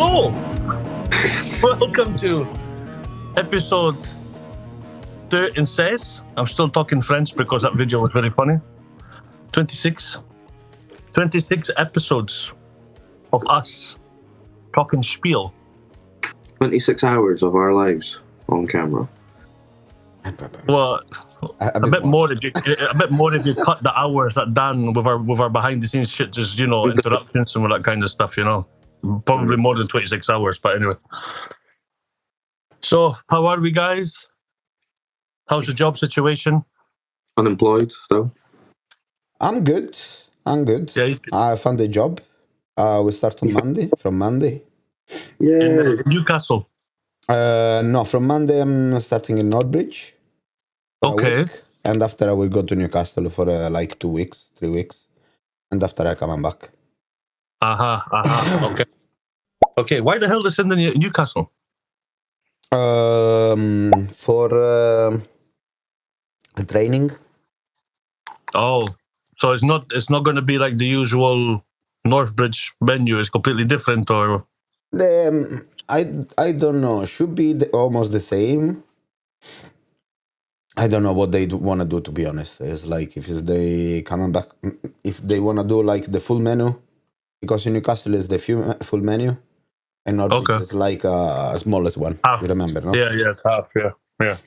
So, welcome to episode 36. I'm still talking French because that video was very funny. 26 episodes of us talking spiel. 26 hours of our lives on camera. Well, a bit more if you cut the hours that done with our behind the scenes shit, just interruptions and all that kind of stuff, Probably more than 26 hours, but anyway. So, how are we, guys? How's the job situation? Unemployed still? I'm good. Yeah, I found a job. We start on Monday. From Monday. Yeah. in Newcastle. No, from Monday I'm starting in Northbridge. For a Okay. week, and after I will go to Newcastle for 2 weeks, 3 weeks, and after I come back. Okay. Why the hell they send in Newcastle? For training. Oh, so it's not going to be like the usual Northbridge menu. It's completely different, or I don't know. Should be almost the same. I don't know what they want to do, to be honest. It's like if they coming back, if they want to do like the full menu, because in Newcastle is the full menu, and Norwich is like a smallest one. Half. You remember, no? Yeah, it's half. Yeah.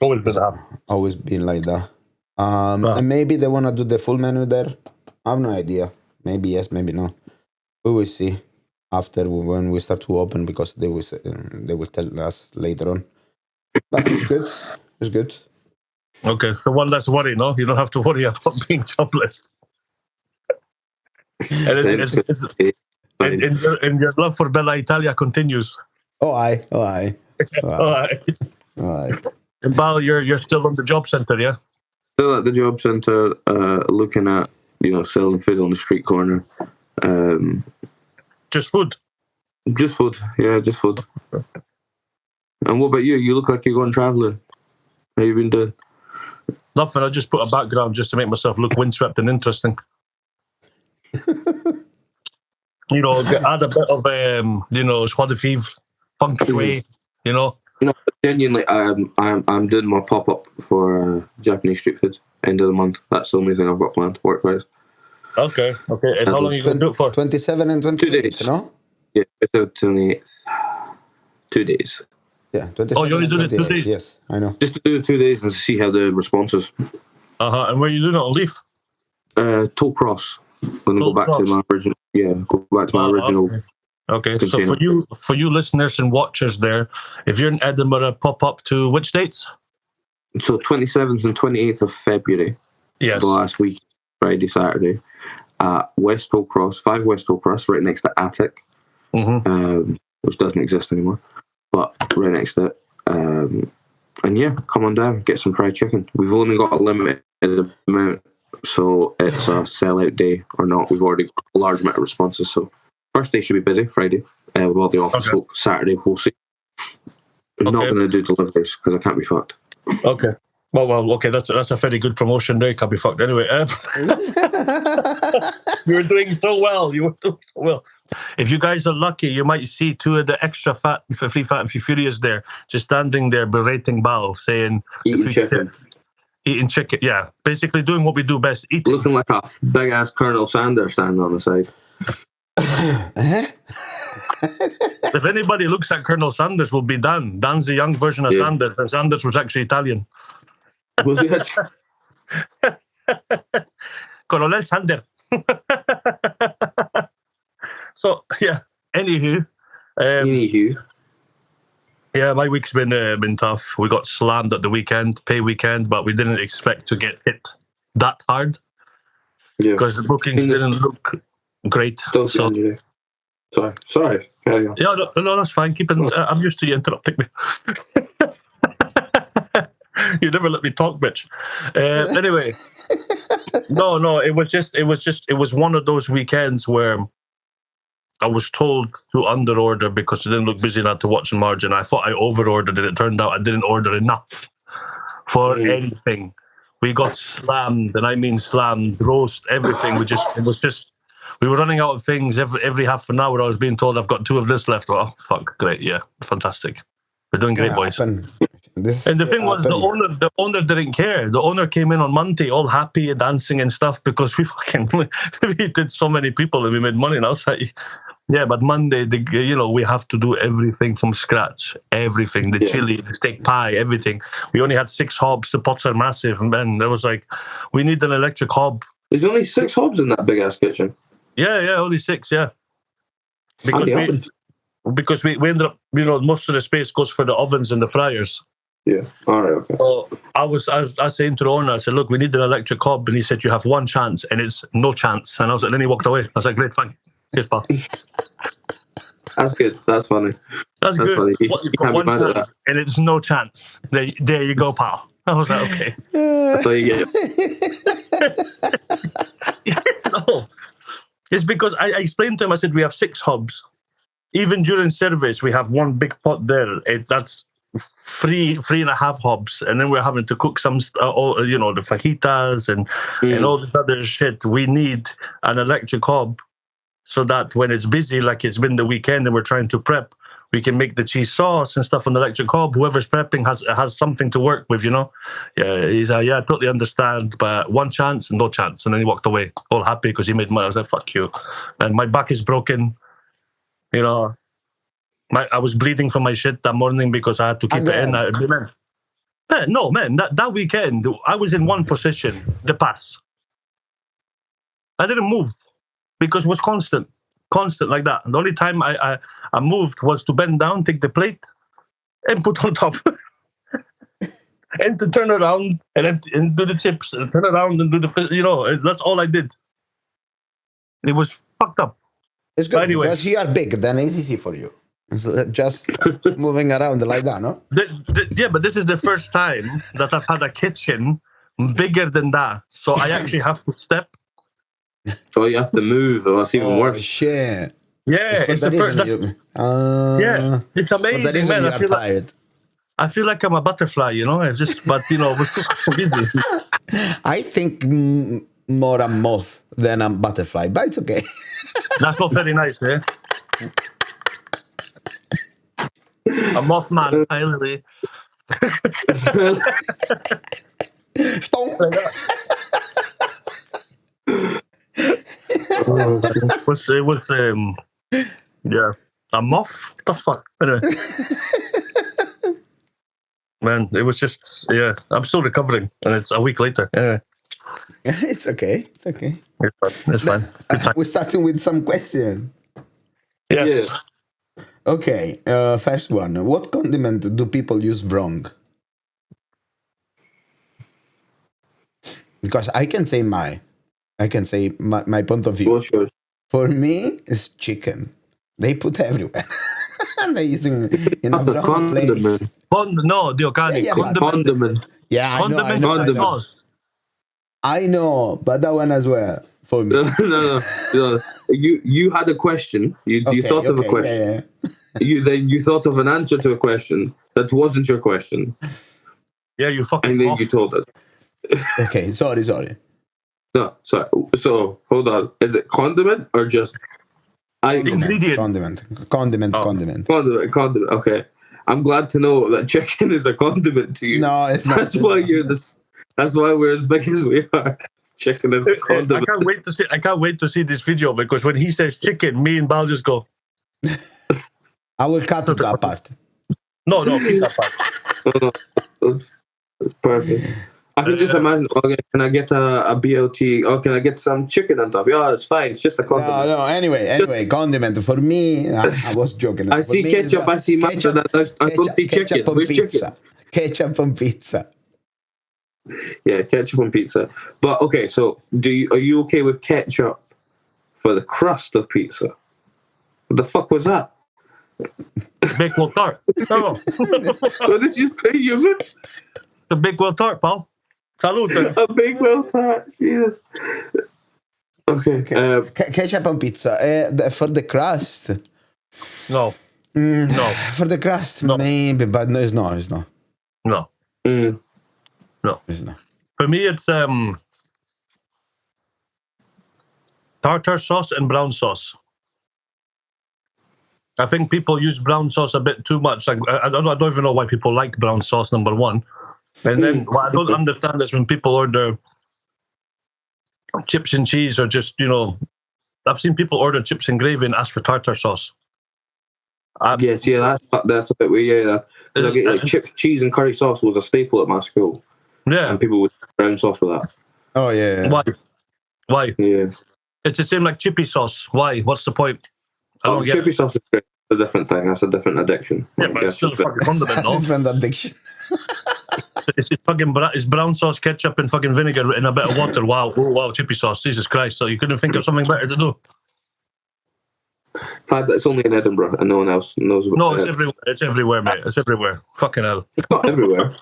Always been half. Always been like that. And maybe they want to do the full menu there. I have no idea. Maybe yes, maybe no. We will see after when we start to open, because they will tell us later on. But it's good. It's good. Okay, so one less worry, no? You don't have to worry about being jobless. And your love for Bella Italia continues. Oh, aye. And Bal, you're still on the job centre, yeah? Still at the job centre, looking at, selling food on the street corner. Just food? Just food. Yeah, just food. And what about you? You look like you're going travelling. How you been doing? Nothing, I just put a background just to make myself look windswept and interesting. Add a bit of, joie de vivre, feng shui, No, genuinely, I'm doing my pop-up for Japanese street food, end of the month. That's the only thing I've got planned, work-wise. Okay. And how long are you going to do it for? 27 and 28, 2 days. No? Yeah, it's 28. 2 days. Yeah, 27 you only and do it 2 28, days? Yes, I know. Just to do 2 days and see how the response is. And where are you doing it on leave? Toll Cross. I'm gonna go back to my original. Yeah, go back to my original. Okay, container. so for you listeners and watchers there, if you're in Edinburgh, pop up to which dates? So 27th and 28th of February. Yes. The last week, Friday, Saturday, West Toll Cross, 5 West Toll Cross, right next to Attic, which doesn't exist anymore, but right next to it. And yeah, come on down, get some fried chicken. We've only got a limited amount, so it's a sellout day or not. We've already got a large amount of responses, so first day should be busy, Friday, with all the office folk. Saturday, we'll see. I'm not going to do deliveries because I can't be fucked. Okay. Well, okay, that's a very good promotion there. Can't be fucked anyway. You were doing so well. If you guys are lucky, you might see 2 of the extra fat and furious there, just standing there berating Bao, saying eating chicken. Yeah, basically doing what we do best, eating. Looking like a big ass Colonel Sanders standing on the side. If anybody looks at Colonel Sanders, will be Dan. Dan's the young version of Sanders, and Sanders was actually Italian. Was it? Colonel Sanders. So yeah. Anywho. Yeah, my week's been tough. We got slammed at the pay weekend, but we didn't expect to get hit that hard. Yeah. Because the bookings didn't look great. Sorry. Carry on. Yeah, no, that's fine. I'm used to you interrupting me. You never let me talk, bitch. Anyway, no. It was one of those weekends where I was told to underorder because it didn't look busy enough to watch the margin. I thought I overordered, and it turned out I didn't order enough for anything. We got slammed, and I mean slammed, roast, everything. It was just we were running out of things every half an hour. I was being told I've got 2 of this left. Oh, fuck, great, yeah, fantastic. We're doing great, boys. And the thing was, the owner didn't care. The owner came in on Monday all happy and dancing and stuff because we did so many people and we made money. And I was like, yeah, but Monday, we have to do everything from scratch. Everything, the chili, the steak pie, everything. We only had 6 hobs. The pots are massive. And then there was like, we need an electric hob. There's only 6 hobs in that big ass kitchen. Yeah, only 6. Yeah, because we ended up, most of the space goes for the ovens and the fryers. Yeah. All right. Okay. So I was saying to the owner, I said, look, we need an electric hob, and he said, you have 1 chance, and it's no chance. And I was like, then he walked away. I was like, great, thank you. Cheers, pal. That's good. That's funny. That's good. Funny. You've got 1 chance, and it's no chance. There you go, pal. I was like, okay. That's all you get. No, it's because I explained to him. I said, we have 6 hobs. Even during service, we have 1 big pot there. That's 3.5 hobs, and then we're having to cook some, the fajitas and all this other shit. We need an electric hob so that when it's busy, like it's been the weekend, and we're trying to prep, we can make the cheese sauce and stuff on the electric hob. Whoever's prepping has something to work with, Yeah, he's I totally understand, but 1 chance, no chance. And then he walked away, all happy because he made money. I was like, fuck you. And my back is broken. I was bleeding from my shit that morning because I had to keep it in. No, man, that weekend, I was in one position, the pass. I didn't move because it was constant like that. The only time I moved was to bend down, take the plate, and put on top. And to turn around and do the chips, and turn around and do the, that's all I did. It was fucked up. It's good anyway, because you are big, then it's easy for you. It's just moving around like that, no? Yeah, but this is the first time that I've had a kitchen bigger than that. So I actually have to step. So you have to move, or it's even worse. Shit. Yeah, it's the first. Yeah, it's amazing, man. I feel like I'm a butterfly, It's just, but busy. I think more a moth than a butterfly, but it's okay. That's not very nice, eh? A mothman, I really. It was yeah, a moth. What the fuck? Anyway. Man, it was just I'm still recovering, and it's a week later. Anyway. It's okay. It's fine. We're starting with some questions. Yes. Yeah. Okay. First one. What condiment do people use wrong? Because I can say my point of view. What's yours? For me, it's chicken. They put everywhere. They're using in a wrong place. No, the organic condiment. Yeah, condiment. I know, but that one as well for me. No. You had a question. You thought of a question. Yeah. You thought of an answer to a question that wasn't your question. Yeah, you fucking. And then you told us. Okay, sorry. No, sorry. So hold on. Is it condiment or just ingredient? Condiment. Condiment. Okay. I'm glad to know that chicken is a condiment to you. No, it's not. That's why we're as big as we are. Chicken is a condiment. I can't wait to see this video, because when he says chicken, me and Bal just go. I will cut that part. No, keep that part. No, that's perfect. I can just imagine. Okay, can I get a BLT? Or can I get some chicken on top? Yeah, it's fine. It's just a condiment. No. Anyway, condiment. For me, I was joking. I see ketchup. I see mustard. I don't see chicken. Ketchup on pizza. Ketchup on pizza. Yeah, ketchup on pizza. But okay, so are you okay with ketchup for the crust of pizza? What the fuck was that? Bakewell tart. Oh. What did you say, human? The Bakewell tart, pal. Salute. A Bakewell tart. Yes. Okay. Ketchup on pizza. For the crust. No. No. For the crust, no. Maybe, but no, it's not. No. No, it's not. For me, it's Tartar sauce and brown sauce. I think people use brown sauce a bit too much. Like I don't even know why people like brown sauce. Number one, and then what I don't understand is when people order chips and cheese, or just I've seen people order chips and gravy and ask for tartar sauce. Yes, yeah, that's a bit weird. Yeah, like chips, cheese, and curry sauce was a staple at my school. Yeah, and people would brown sauce for that. Oh yeah. Why? Yeah, it's the same like chippy sauce. Why? What's the point? Chippy sauce is a different thing. That's a different addiction. Yeah, but it's still a fucking condiment, no? Different addiction. It's brown sauce, ketchup, and fucking vinegar in a bit of water. Wow, oh, wow, chippy sauce. Jesus Christ! So you couldn't think of something better to do? It's only in Edinburgh, and no one else knows about it. No, it's everywhere. It's everywhere, mate. It's everywhere. Fucking hell. It's not everywhere.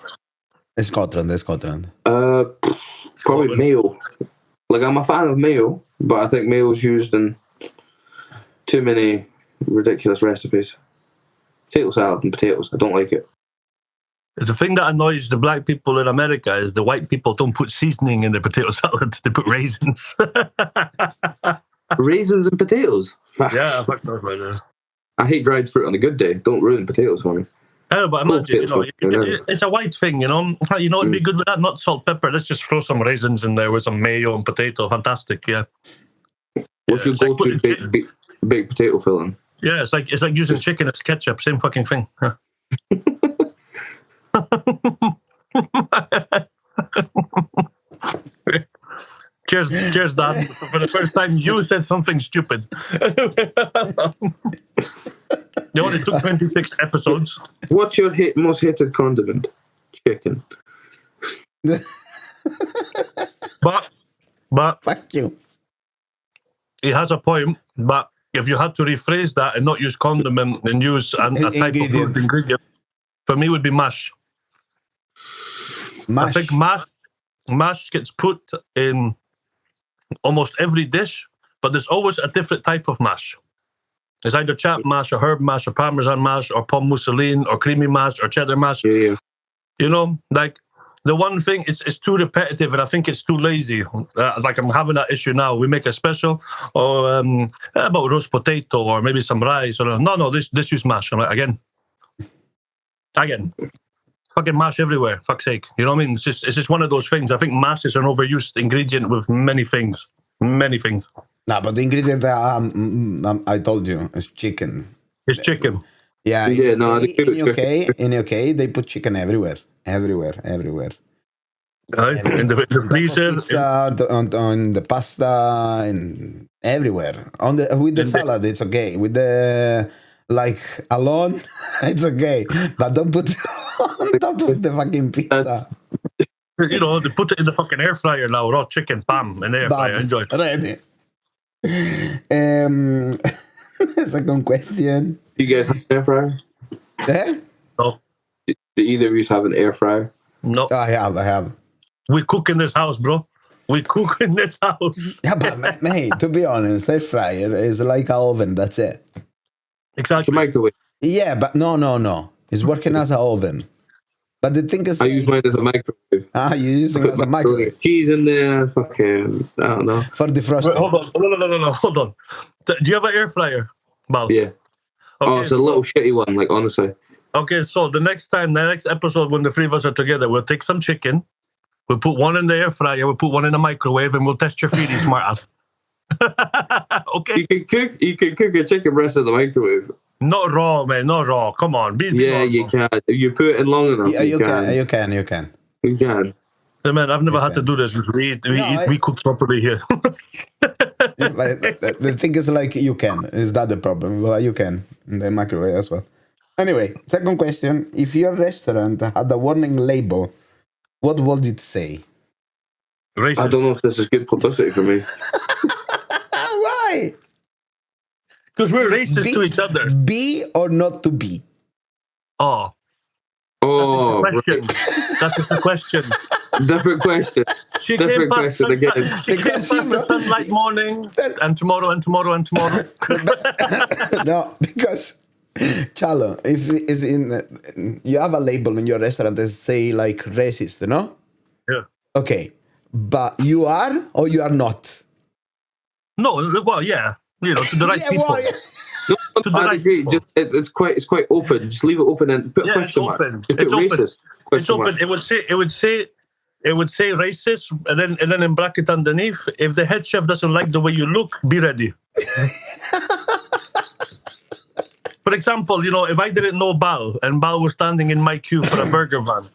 It's Scotland. Probably mayo. Like, I'm a fan of mayo, but I think mayo is used in too many ridiculous recipes. Potato salad and potatoes. I don't like it. The thing that annoys the black people in America is the white people don't put seasoning in their potato salad. They put raisins. Raisins and potatoes? Yeah, fuck that right there. I hate dried fruit on a good day. Don't ruin potatoes for me. Yeah, but imagine, it's a white thing, it'd be good with that, not salt, pepper. Let's just throw some raisins in there with some mayo and potato. Fantastic, yeah. What's your go-to baked potato filling? Yeah, it's like using chicken as ketchup. Same fucking thing. Huh? Cheers, Dad. For the first time, you said something stupid. You only took 26 episodes. What's your most hated condiment? Chicken. But fuck you. He has a point. But if you had to rephrase that and not use condiment and use a type of food ingredient, for me would be mash. I think mash gets put in almost every dish, but there's always a different type of mash. It's either chapped mash or herb mash or parmesan mash or pomme mousseline or creamy mash or cheddar mash. Yeah. Like the one thing, it's too repetitive and I think it's too lazy. Like I'm having that issue now. We make a special or about roast potato or maybe some rice. Or no, this use mash. I'm like, again. Fucking mash everywhere, fuck's sake. You know what I mean? It's just one of those things. I think mash is an overused ingredient with many things. No, but the ingredient I told you is chicken. It's chicken. Yeah. In UK, they put chicken everywhere. In the freezer, on the pasta, and everywhere. With the salad, it's okay. With the alone, it's okay. But don't put on top of the fucking pizza. They put it in the fucking air fryer now. Raw chicken, bam, in the air fryer. Enjoy. Ready. Second question. Do you guys have an air fryer? No. Do either of you have an air fryer? No. I have. We cook in this house, bro. We cook in this house. Yeah, but mate, to be honest, air fryer is like an oven. That's it. Exactly. It's a microwave. Yeah, but no. It's working as an oven. But the thing is, I use mine as a microwave. You're using it as a microwave. Cheese in there, fucking, I don't know. For defrosting. Wait, hold on. Do you have an air fryer, Mal? Yeah. Okay, it's a little shitty one, like, honestly. Okay, so the next episode when the three of us are together, we'll take some chicken, we'll put one in the air fryer, we'll put one in the microwave, and we'll test your feet, smart ass. Okay. You can cook a chicken breast in the microwave. Not raw, man. Not raw. Come on. You can. If you put it in long enough, yeah, you can. You can. Hey, man, I've never had to do this. We cook properly here. The thing is, you can. Is that the problem? Well, you can in the microwave as well. Anyway, second question. If your restaurant had a warning label, what would it say? Racist. I don't know if this is good publicity for me. Why? Because we're racist to each other. Be or not to be? Oh. That is the question. Different question. She came past the sunlight morning and tomorrow. No, because Chalo, if it's you have a label in your restaurant that say racist, no? Yeah. Okay, but you are or you are not? No, well, yeah, to the right Yeah, people. well, No, To the I right agree. people. Just it's quite open. Just leave it open and put a Yeah, question it's mark. open. Just It's put open. racist. It's open. It would say racist, and then in bracket underneath, if the head chef doesn't like the way you look, be ready. For example, if I didn't know Bal and Bal was standing in my queue for a burger van,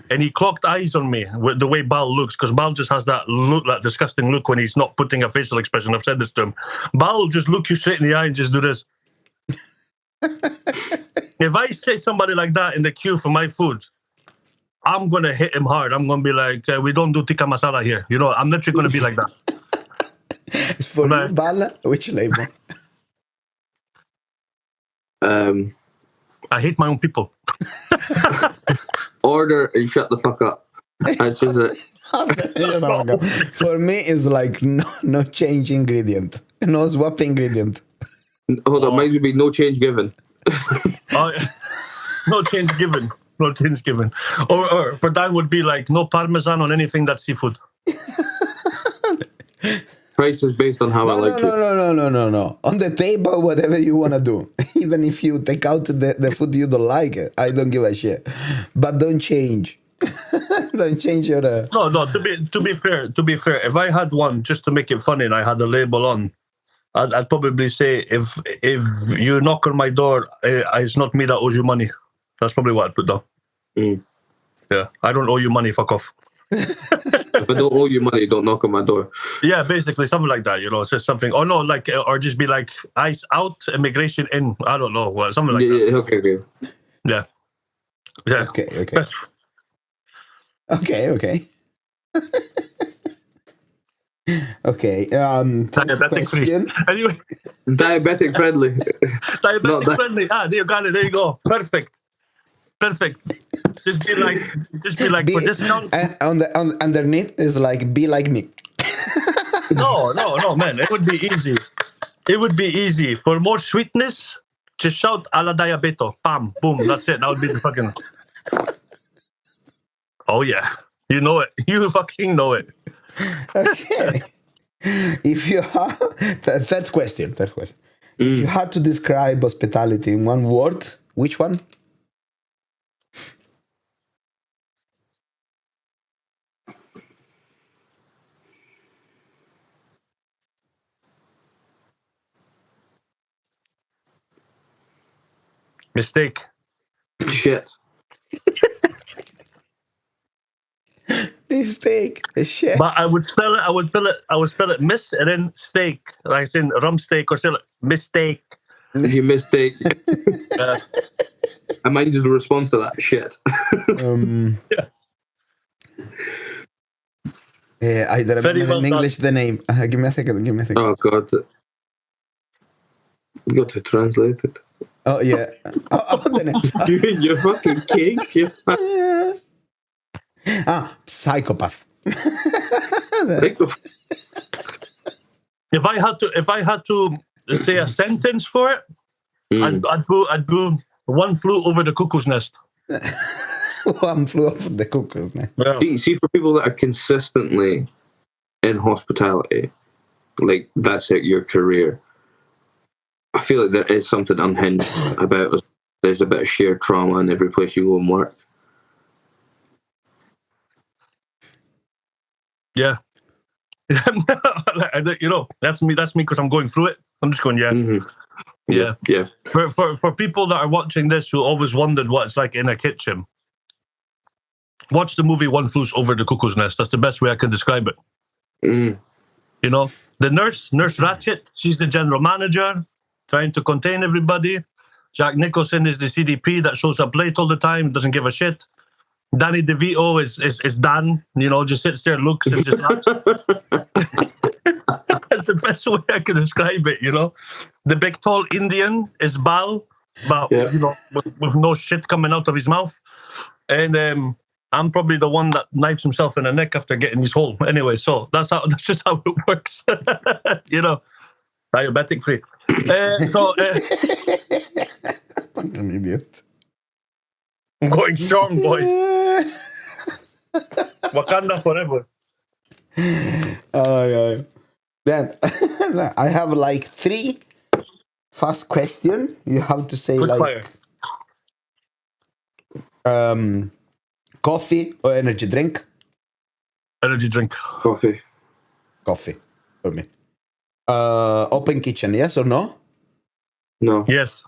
and he clocked eyes on me with the way Bal looks, because Bal just has that look, that disgusting look when he's not putting a facial expression. I've said this to him. Bal will just look you straight in the eye and just do this. If I say somebody like that in the queue for my food, I'm going to hit him hard. I'm going to be like, we don't do tikka masala here. I'm literally going to be like that. it's for you, Bala. Which label? I hate my own people. Order and shut the fuck up. That's just it. For me, it's like no change ingredient, no swap ingredient. Hold on, mine would be no change given. No change given. No change given. Or for Dan would be like no parmesan on anything that's seafood. Price is based on how I like it. No. On the table, whatever you want to do. Even if you take out the food you don't like, I don't give a shit. But don't change. Don't change your. No. To be fair, if I had one just to make it funny and I had the label on, I'd probably say if you knock on my door, it's not me that owes you money. That's probably what I'd put down. Mm. Yeah, I don't owe you money. Fuck off. If I don't owe you money, don't knock on my door. Yeah, basically something like that. It's just something. Or no, like, or just be like ice out, immigration in. I don't know. Something like that. Okay. Yeah. Okay. Okay. Diabetic free. Anyway. Diabetic friendly. Diabetic friendly. You got it. There you go. Perfect. Just be like for discount. Underneath is like be like me. No, man. It would be easy. It would be easy. For more sweetness, just shout a la diabeto. Bam, boom. That's it. That would be the fucking. Oh yeah, you know it. You fucking know it. Okay. If you have third question. If you had to describe hospitality in one word, which one? Mistake. Shit. Mistake. Shit. But I would spell it miss and then steak. Like it's in rum steak or still mistake. You mistake. I might just respond to that shit. Yeah. I don't remember in English the name. Give me a second. Oh god. You got to translate it. Oh yeah. You're fucking king. Psychopath. If I had to say a sentence for it, I'd do one flew over the cuckoo's nest. One flew over the cuckoo's nest. Yeah. See, for people that are consistently in hospitality, like that's your career, I feel like there is something unhinged about us. There's a bit of shared trauma in every place you go and work. Yeah. That's me because I'm going through it. I'm just going, yeah. Mm-hmm. Yeah. For people that are watching this who always wondered what it's like in a kitchen, watch the movie One Flew Over the Cuckoo's Nest. That's the best way I can describe it. Mm. The Nurse Ratched, she's the general manager, trying to contain everybody. Jack Nicholson is the CDP that shows up late all the time, doesn't give a shit. Danny DeVito is Dan, just sits there, looks, and just laughs. That's the best way I can describe it, The big tall Indian is Bal, but with no shit coming out of his mouth. And I'm probably the one that knifes himself in the neck after getting his hole. Anyway, so that's just how it works. Diabetic free. Fucking idiot. I'm going strong, boy. Wakanda forever. Oh, yeah. Then I have like 3 fast question. You have to say Quick like coffee or energy drink. Energy drink. Coffee. Coffee for me. Open kitchen, yes or no? No. Yes.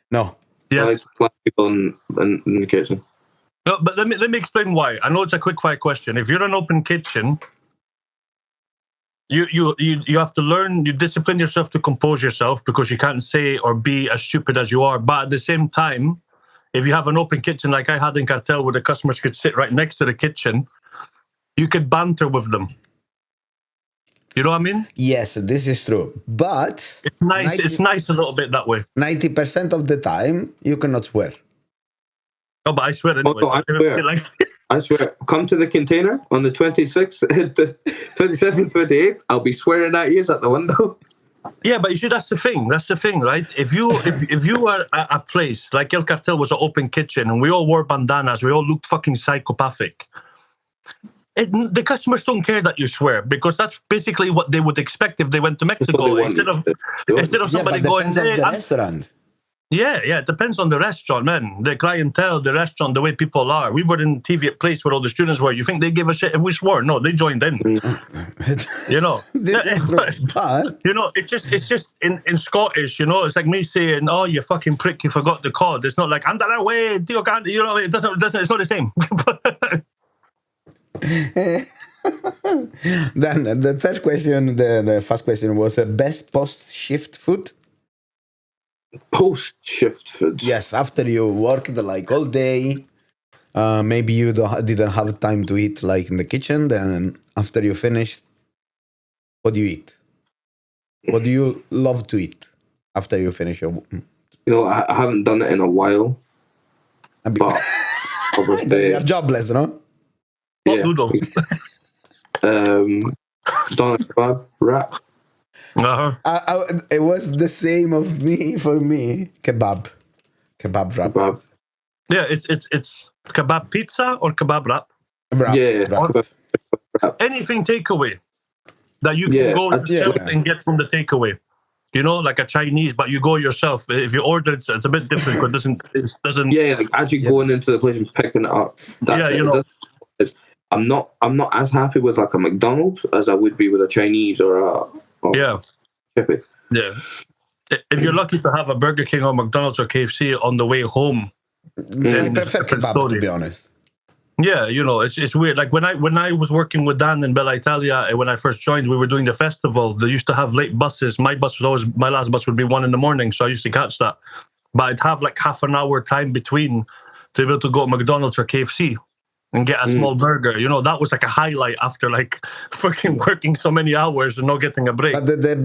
No. I like Yes. to fly people in the kitchen. No, but let me explain why. I know it's a quick fire question. If you're an open kitchen, you have to learn. You discipline yourself to compose yourself because you can't say or be as stupid as you are. But at the same time, if you have an open kitchen like I had in Cartel, where the customers could sit right next to the kitchen, you could banter with them. You know what I mean? Yes, this is true. But it's nice. It's nice a little bit that way. 90% of the time, you cannot swear. Oh, but I swear anyway. I swear. I swear. Come to the container on the 26th, 27th, 28th. I'll be swearing at you at the window. Yeah, but you see, that's the thing. That's the thing, right? If you were at a place like El Cartel was an open kitchen and we all wore bandanas, we all looked fucking psychopathic. The customers don't care that you swear because that's basically what they would expect if they went to Mexico instead of somebody going. Hey, the restaurant. Yeah, it depends on the restaurant, man. The clientele, the restaurant, the way people are. We were in TV at place where all the students were. You think they gave a shit if we swore? No, they joined in. You know, but you know, it's just in Scottish. You know, it's like me saying, "Oh, you fucking prick, you forgot the cod." It's not like "Anda that way, you know, it doesn't. It's not the same. Then the third question, the first question was best post-shift food. Post-shift food. Yes, after you worked like all day, maybe you didn't have time to eat like in the kitchen. Then after you finished, what do you eat? What do you love to eat after you finish your? You know, I haven't done it in a while. But you're jobless, no? Yeah. Noodles. Doner kebab wrap. It was the same for me. Kebab wrap. Kebab. Yeah, it's kebab pizza or kebab wrap. Wrap. Anything takeaway that you can go yourself and get from the takeaway. You know, like a Chinese, but you go yourself. If you order it, it's a bit different. But it doesn't. Yeah, like actually going into the place and picking it up. You know. I'm not as happy with like a McDonald's as I would be with a Chinese or a Chippy. Yeah. If you're lucky to have a Burger King or McDonald's or KFC on the way home, I prefer kebab, to be honest. Yeah, you know, it's weird. Like when I was working with Dan in Bella Italia, when I first joined, we were doing the festival. They used to have late buses. My last bus would be 1 a.m, so I used to catch that. But I'd have like half an hour time between to be able to go to McDonald's or KFC and get a small burger. You know, that was like a highlight after like fucking working so many hours and not getting a break. But the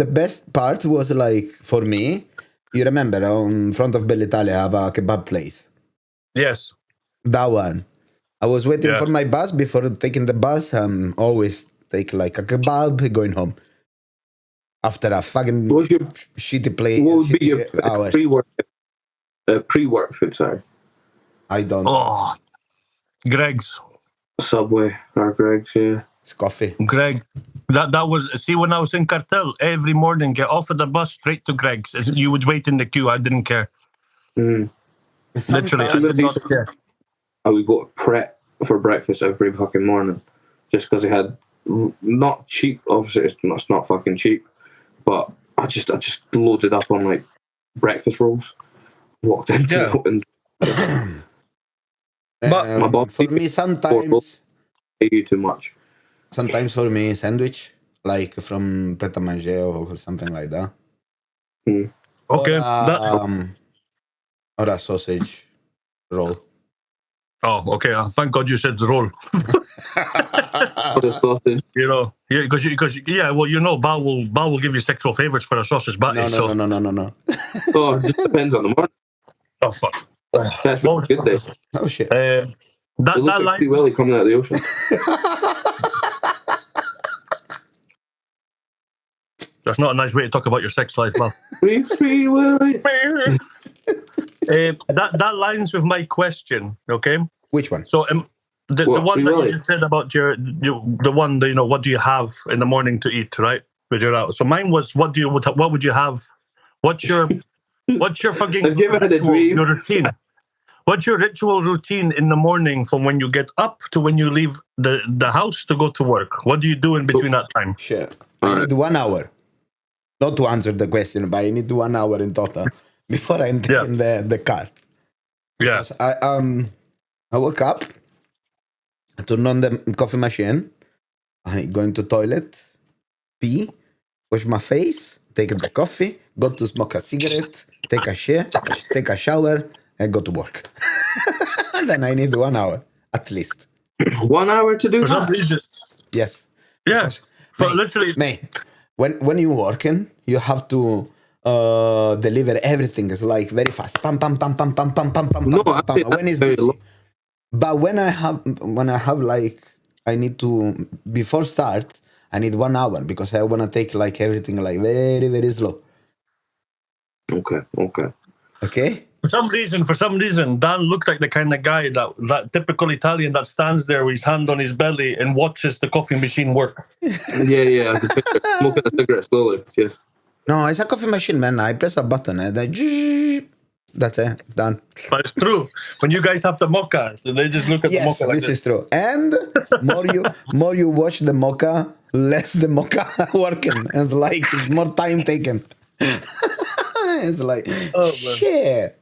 best part was like, for me, you remember in front of Bella Italia, I have a kebab place. Yes. That one. I was waiting for my bus. Before taking the bus, always take like a kebab going home. After a fucking shitty place. What would be your hours. pre-work food, sorry? I don't know. Greg's. Subway or Greg's, yeah. It's coffee. Greg. That was, see, when I was in Cartel, every morning, get off of the bus, straight to Greg's. You would wait in the queue. I didn't care. Literally, I did not care. I would go to Pret for breakfast every fucking morning, just because they had not cheap. Obviously, it's not fucking cheap, but I just loaded up on like breakfast rolls. Walked into but for me, sometimes you too much. Sometimes for me, sandwich like from Pret a Manger or something like that. Okay, or a sausage roll. Oh, okay. Thank God you said roll. You know, because well, you know, Bao will give you sexual favors for a sausage batty. No. Oh, it just depends on the morning. Oh fuck. That's really good day. Oh shit. It looks like Free Willy coming out of the ocean. That's not a nice way to talk about your sex life, man. Free Willy. That lines with my question. Okay. Which one? So The one that you just said about the one that, what do you have in the morning to eat, right? When you're out. So mine was, what would you have? What's your fucking Have you ever had a dream? Your routine? What's your ritual routine in the morning from when you get up to when you leave the house to go to work? What do you do in between that time? Sure. I need 1 hour. Not to answer the question, but I need 1 hour in total before I'm taking the car. Yeah. Because I woke up, I turn on the coffee machine, I go into toilet, pee, wash my face, take the coffee, go to smoke a cigarette, take a shit, take a shower, and go to work. And then I need 1 hour, at least. 1 hour to do For some reason. Yes. Yeah. But literally... Mate, when you're working, you have to deliver everything. It's like very fast. Pam, pam, pam, pam, pam, pam, pam, pam, no, pam, pam. When it's busy. But when I have like, I need to, before start, I need 1 hour because I want to take like everything like very, very slow. Okay. For some reason, Dan looked like the kind of guy that typical Italian that stands there with his hand on his belly and watches the coffee machine work. Yeah. Smoking a cigarette slowly. Yes. No, it's a coffee machine, man. I press a button and that's it. Done. But it's true. When you guys have the mocha, they just look at the mocha like this. Yes, this is true. And more you watch the mocha, less the mocha working. It's like it's more time taken. It's like, shit.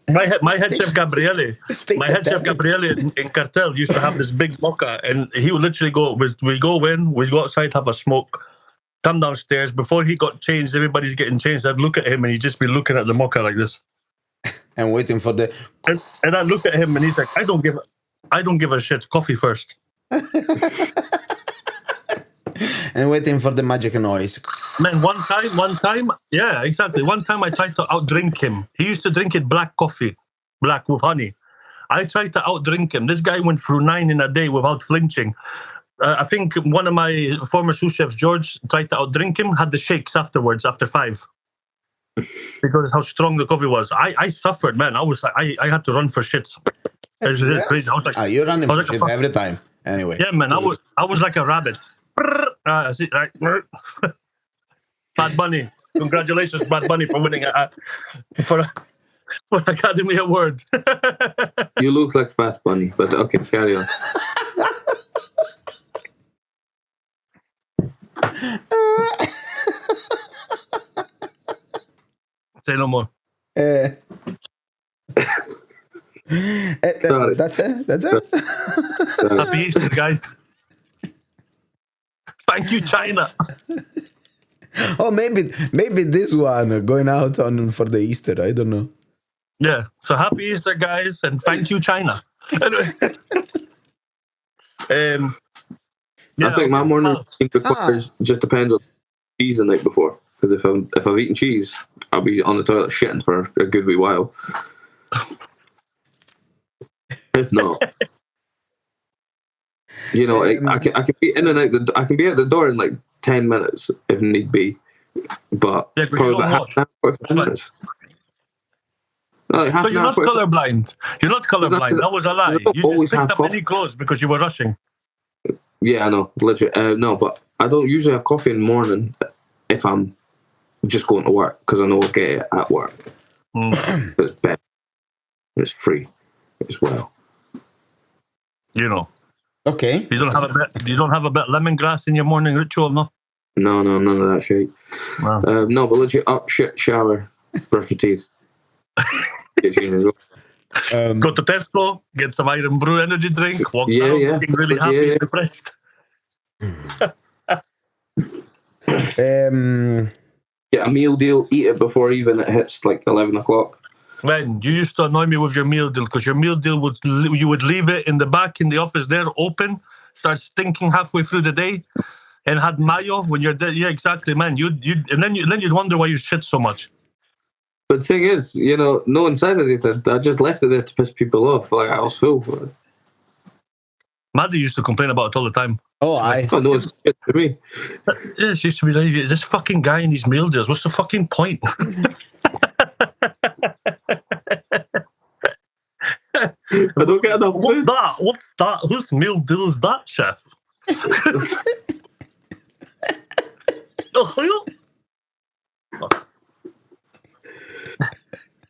My head chef Gabriele in Cartel used to have this big mocha, and he would literally we go outside, have a smoke, come downstairs. Before he got changed, everybody's getting changed. I'd look at him, and he'd just be looking at the mocha like this, and waiting for the. And I look at him, and he's like, I don't give a shit. Coffee first. And waiting for the magic noise. Man, one time, yeah, exactly. One time I tried to outdrink him. He used to drink it black coffee, black with honey. I tried to outdrink him. This guy went through 9 in a day without flinching. I think one of my former sous chefs, George, tried to outdrink him, had the shakes afterwards, after 5. Because how strong the coffee was. I suffered, man. I was like, I had to run for shits. It was crazy. I was like, you're running for shit every time. Anyway. Yeah, man. I was like a rabbit. Right. Bad Bunny. Congratulations, Bad Bunny, for winning for Academy Award. You look like Fat Bunny, but okay, carry on. Say no more. That's it. Happy Easter, guys. Thank you, China. Oh, maybe this one going out for the Easter. I don't know. Yeah. So happy Easter, guys, and thank you, China. Anyway. I think my morning routine just depends on cheese the night before. Because if I've eaten cheese, I'll be on the toilet shitting for a good wee while. If not. I can be in and out. I can be at the door in like 10 minutes if need be, but probably about half an hour, 45 minutes. So you're not colorblind. You're not colorblind. That was a lie. You just picked up any clothes because you were rushing. Yeah, I know. Literally, no, but I don't usually have coffee in the morning if I'm just going to work because I know I'll get it at work. It's better. It's free as well. Okay. You don't have a bit of lemongrass in your morning ritual, no? No, none of that shit. Wow. No, but legit up, shit, shower, brush your teeth. Get changed and go. Go to Tesco, get some Iron Brew energy drink, walk down, looking really happy and depressed. Get a meal deal, eat it before even it hits like 11 o'clock. Man, you used to annoy me with your meal deal because your meal deal you would leave it in the back in the office there open, start stinking halfway through the day, and had mayo when you're there. Yeah, exactly, man. And then you'd wonder why you shit so much. But the thing is, no one said anything. I just left it there to piss people off. Like I was full. Maddie used to complain about it all the time. Oh, I know it's shit to me. Yeah, she used to be like, this fucking guy in these meal deals. What's the fucking point? I don't get enough What's food. that? What's that? Whose meal deal is that, chef?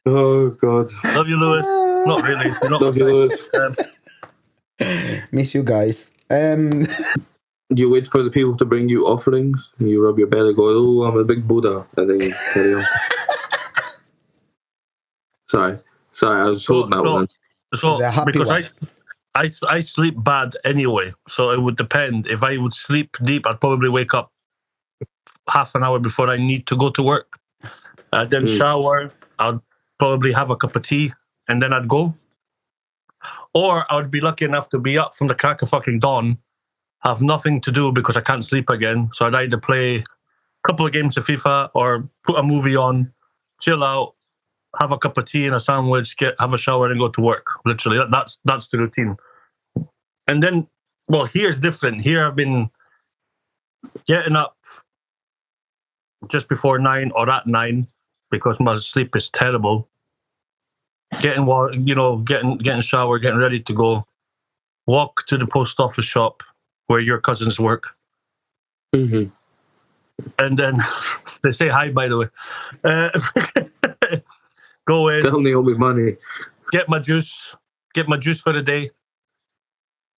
Oh God. Love you, Lewis. Not really. You're not Love you, Lewis. Miss you guys. You wait for the people to bring you offerings. You rub your belly, go, "Oh, I'm a big Buddha," and then you carry on. Sorry, I was told that one. So The happy because one. I sleep bad anyway, so it would depend. If I would sleep deep, I'd probably wake up half an hour before I need to go to work. I'd then shower. I'd probably have a cup of tea, and then I'd go. Or I would be lucky enough to be up from the crack of fucking dawn, have nothing to do because I can't sleep again. So I'd either play a couple of games of FIFA or put a movie on, chill out, have a cup of tea and a sandwich, have a shower, and go to work. Literally, that's the routine. And then, well, here's different. Here I've been getting up just before 9 or at 9 because my sleep is terrible. Getting shower, getting ready to go, walk to the post office shop where your cousins work, and then they say hi. By the way, go in. Tell me all my money. Get my juice for the day,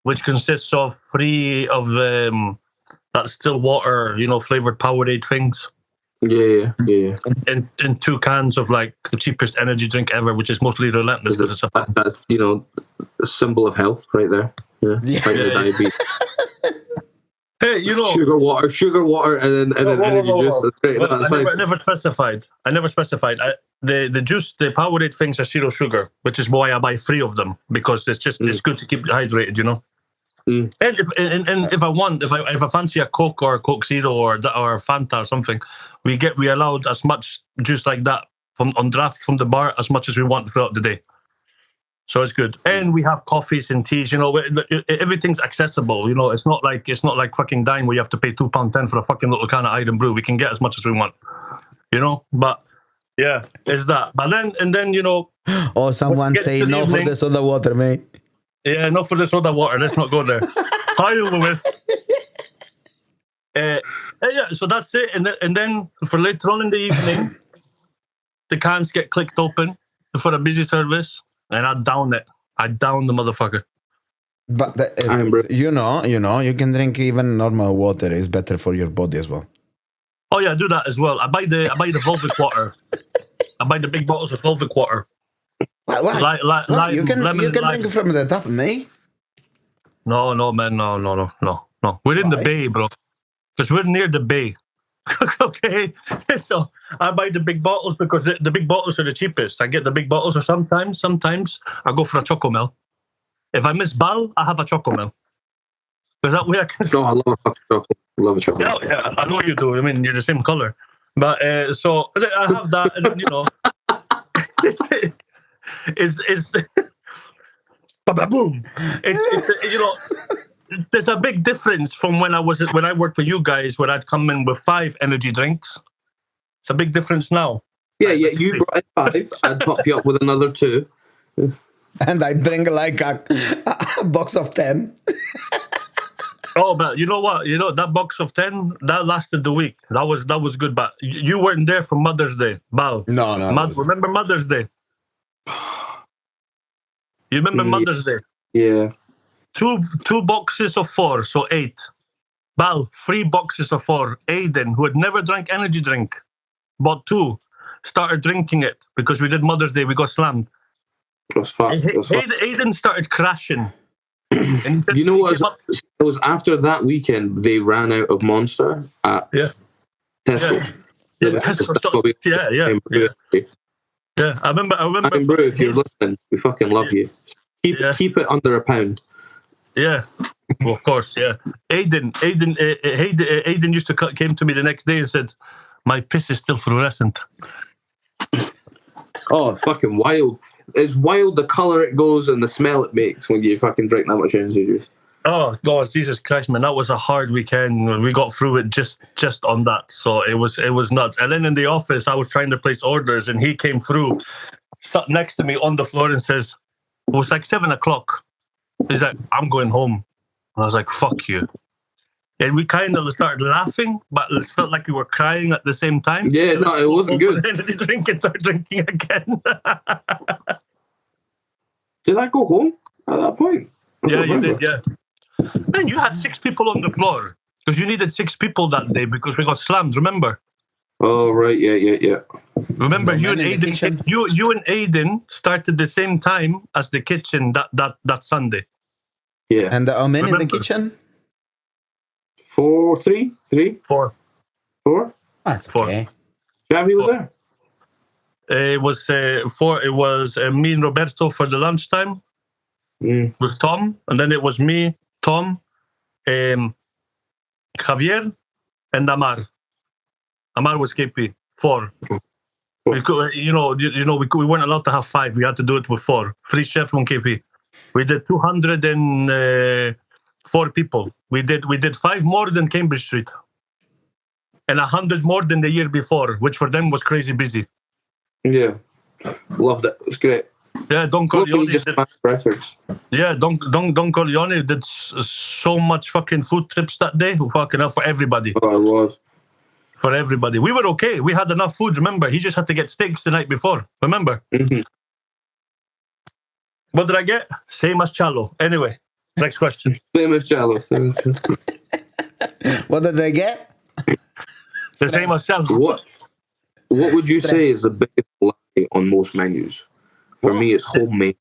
which consists of 3 of that still water, flavored Powerade things. Yeah. And 2 cans of like the cheapest energy drink ever, which is mostly Relentless. That's a symbol of health right there. Yeah. Diabetes. Hey, sugar water, and then energy juice. That's great. Well, That's I never specified. The juice, the Powerade things are 0 sugar, which is why I buy 3 of them, because it's good to keep you hydrated, And if I fancy a Coke or a Coke Zero or a Fanta or something, we allowed as much juice like that on draft from the bar as much as we want throughout the day. So it's good, and we have coffees and teas. Everything's accessible. It's not like fucking Dine where you have to pay £2.10 for a fucking little can of Iron Brew. We can get as much as we want. But yeah, it's that. But then Oh, someone say no for the soda water, mate. Yeah, not for the soda water. Let's not go there. Hi, Lewis. Yeah, so that's it. And then for later on in the evening, the cans get clicked open for a busy service, and I down it. I down the motherfucker. But you can drink even normal water. It's better for your body as well. Oh yeah, I do that as well. I buy the Volvic water. I buy the big bottles of Volvic water. What? You can drink from the top, mate. No, man, no. We're in the bay, bro, because we're near the bay. Okay, so I buy the big bottles because the big bottles are the cheapest. I get the big bottles, or sometimes I go for a Chocomel. If I miss Bal, I have a Chocomel. Because that way I can. No, I love a fucking chocolate. I love a chocolate. Yeah, I know you do. I mean, you're the same color. But so I have that, and it's boom. It's there's a big difference from when I worked with you guys, where I'd come in with 5 energy drinks. It's a big difference now. Yeah. You brought in 5. I'd top you up with another 2. And I bring like a box of 10. Oh, but you know what? That box of 10 that lasted the week. That was good. But you weren't there for Mother's Day, Bal. No. Remember Mother's Day? You remember Mother's Day? Yeah. 2 boxes of 4, so 8. Bal, 3 boxes of 4. Aiden, who had never drank energy drink, bought 2, started drinking it because we did Mother's Day. We got slammed. Aiden started crashing. And you know what? It was after that weekend they ran out of Monster at Tesco. Yeah. I remember. I'm Brew, if you're listening, we fucking love you. Keep it under £1. Yeah, well, of course, yeah. Aiden used to came to me the next day and said, "My piss is still fluorescent." Oh, it's fucking wild! It's wild the color it goes and the smell it makes when you fucking drink that much energy juice. Oh God, Jesus Christ, man! That was a hard weekend. We got through it just on that, so it was nuts. And then in the office, I was trying to place orders, and he came through, sat next to me on the floor, and says, It was like 7:00. He's like, I'm going home. And I was like, fuck you. And we kind of started laughing, but it felt like we were crying at the same time. Yeah, no, it wasn't good. Energy drink and start drinking again. Did I go home at that point? Yeah, you did, yeah. Man, you had 6 people on the floor because you needed 6 people that day because we got slammed, remember? Oh, right, yeah. Remember, you and Aiden started the same time as the kitchen that Sunday. Yeah. And how many in the kitchen? 4, 3? 4. That's Four. okay. Javi was there. It was 4. It was me and Roberto for the lunchtime with Tom, and then it was me, Tom, Javier, and Amar. Amar was KP. 4. We could, we weren't allowed to have 5. We had to do it with 4. Free chef from KP. We did 204 people. We did 5 more than Cambridge Street, and 100 more than the year before, which for them was crazy busy. Yeah, loved it. It was great. Yeah, Don Corleone just did. Records. Yeah, Don Corleone did so much fucking food trips that day. Fucking hell, for everybody. Oh, it was. For everybody. We were okay. We had enough food, remember? He just had to get steaks the night before, remember? Mm-hmm. What did I get? Same as Chalo. Anyway, next question. Same as Jello. What did they get? The same as Chalo. What would you say is the biggest lie on most menus? For me, it's homemade.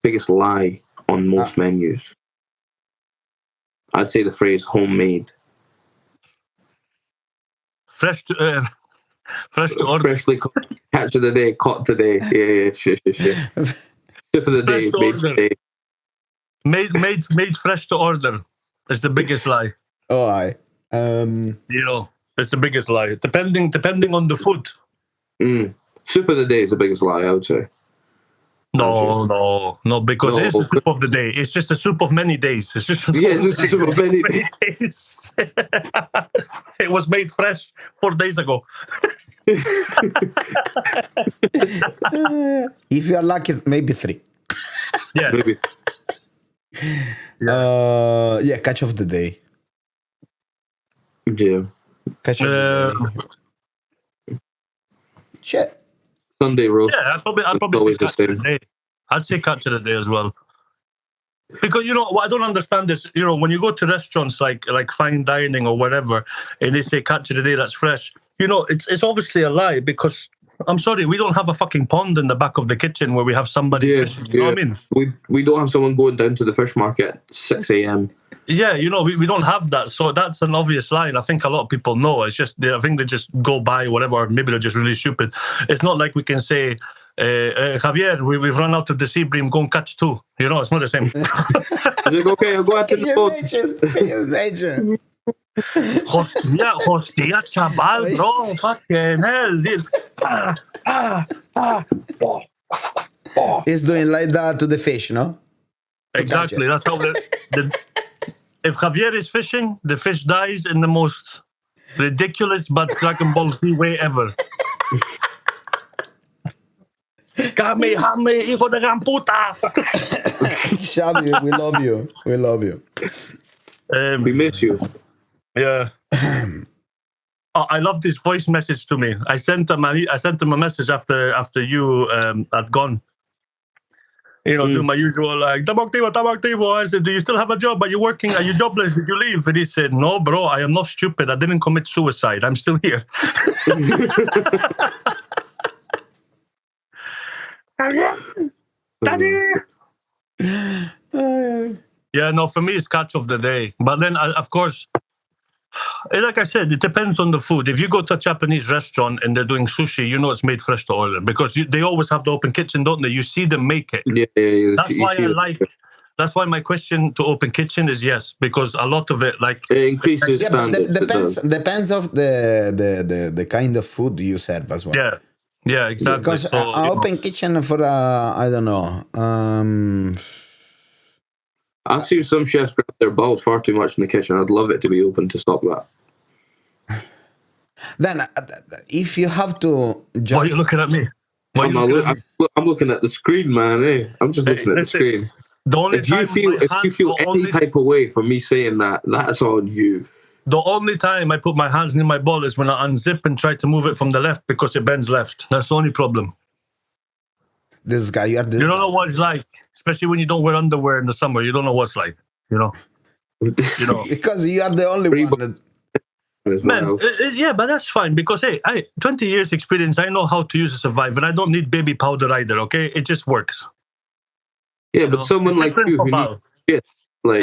Biggest lie on most menus. I'd say the phrase homemade. Fresh to order. Freshly caught. Catch of the day, caught today. Yeah, shit. Tip of the day, made today. Made fresh to order is the biggest lie. Oh, aye. It's the biggest lie. Depending on the food. Soup of the day is the biggest lie, I would say. No, because it's the soup of the day. It's just a soup of many days. It's just it's a soup of many days. It was made fresh 4 days ago. If you are lucky, maybe 3. Yeah. Maybe. Catch of the day. Yeah. Catch of the day. Shit. Sunday roast. Yeah, I'd probably say catch of the day. I'd say catch of the day as well. Because what I don't understand is, when you go to restaurants like fine dining or whatever, and they say catch of the day that's fresh, it's obviously a lie because I'm sorry, we don't have a fucking pond in the back of the kitchen where we have somebody fishing, you know what I mean? We don't have someone going down to the fish market at 6 a.m. Yeah, we don't have that, so that's an obvious lie, and I think a lot of people know. It's just I think they just go by whatever, or maybe they're just really stupid. It's not like we can say, Javier, we've run out of the sea bream, go and catch 2. It's not the same. Like, okay, I'll go out to the boat. Can you imagine? Hostia, chaval, bro, fucking hell. He's doing like that to the fish, no? Exactly, that's how if Javier is fishing, the fish dies in the most ridiculous but Dragon Ball Z way ever. Kamehame, hijo de gran puta. Xavi, we love you. We love you. We miss you. Yeah. I love this voice message to me. I sent him a message after you had gone. Do my usual tabactivo. I said, do you still have a job? Are you working? Are you jobless? Did you leave? And he said, no, bro, I am not stupid. I didn't commit suicide. I'm still here. Daddy. Yeah, no, for me it's catch of the day. But then, of course, like I said, it depends on the food. If you go to a Japanese restaurant and they're doing sushi, it's made fresh to order because they always have the open kitchen, don't they? You see them make it. Yeah. That's why my question to open kitchen is yes, because a lot of it it increases standards. Depends of the kind of food you serve as well. Yeah, exactly. Because open kitchen for I don't know. I've seen some chefs grab their balls far too much in the kitchen. I'd love it to be open to stop that. Then, if you have to, why are you looking at me? What I'm, are you looking at? I'm looking at the screen, man. I'm just looking at the Listen, screen. The only If you feel any type of way for me saying that, that's on you. The only time I put my hands near my ball is when I unzip and try to move it from the left because it bends left. That's the only problem. This guy, you don't know what it's like, especially when you don't wear underwear in the summer. You don't know what's like, you know. Because you are the only one. Man, yeah, but that's fine because, hey, 20 years experience, I know how to use a survive, and I don't need baby powder either, okay? It just works. Yeah, but someone like you who needs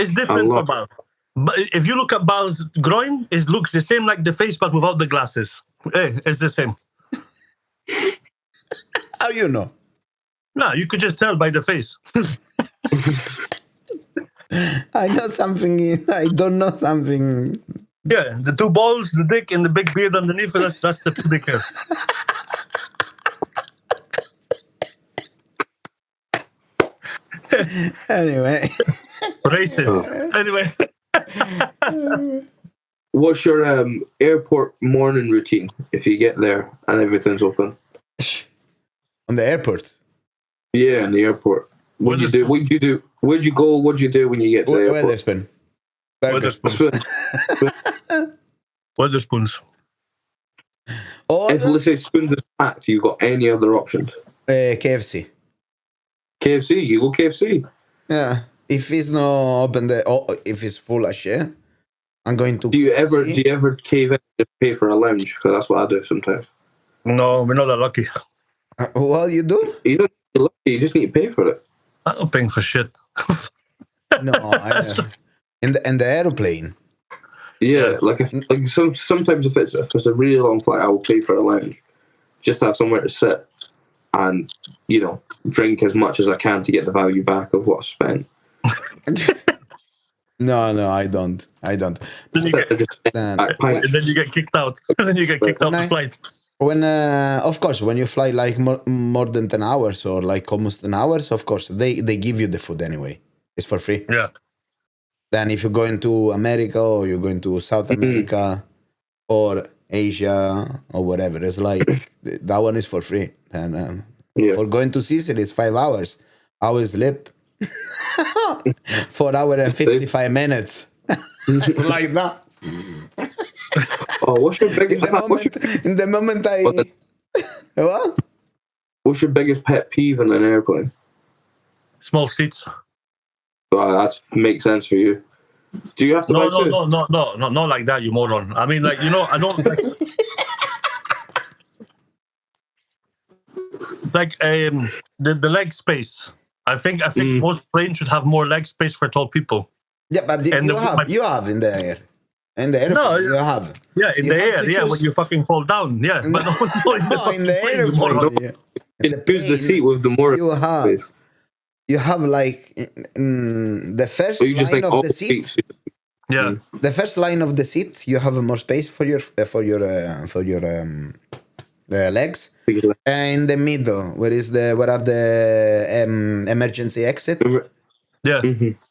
it's different for Bao. But if you look at Bao's groin, it looks the same like the face, but without the glasses. Hey, it's the same. How you know? No, you could just tell by the face. I know something. I don't know something. Yeah, the two balls, the dick, and the big beard underneath. That's the pubic hair. Anyway. Racist. Anyway. What's your airport morning routine if you get there and everything's open? On the airport? Yeah, in the airport. What do you do? What do you do? Where'd you go? What do you do when you get to the airport? Weatherspoon. Weatherspoons. If let's say spoons is packed, you got any other options? KFC. KFC? You go KFC? Yeah. If it's not open, if it's full as shit, I'm going to. Do you ever cave in to pay for a lounge? Because that's what I do sometimes. No, we're not that lucky. What you do? You don't need to be lucky. You just need to pay for it. I'm not paying for shit. No, in the airplane. Yeah, sometimes if it's a really long flight, I will pay for a lounge just to have somewhere to sit and drink as much as I can to get the value back of what I spent. No, I don't. Then you get kicked out. Then you get kicked out the flight. When of course, when you fly like more than 10 hours or like almost 10 hours, of course they give you the food anyway. It's for free. Yeah. Then if you're going to America or you're going to South America or Asia or whatever, it's like that one is for free. And for going to Sicily, it's 5 hours. I will sleep 4 hours and 55 minutes. Like that. Oh, what's your biggest? In the moment I what? What's your biggest pet peeve in an airplane? Small seats. Well, that makes sense for you. Do you have to? No, not like that, you moron. I mean, I don't like the leg space. I think most planes should have more leg space for tall people. Yeah, but you have in the air. In the airplane, no, you have. Yeah, in the air, yeah, when you fucking fall down, yeah. But no, in the airplane. Choose the seat with the more space. You have like the first line of the seat. Yeah. The first line of the seat, you have more space for your legs. And in the middle, where are the emergency exit? Yeah.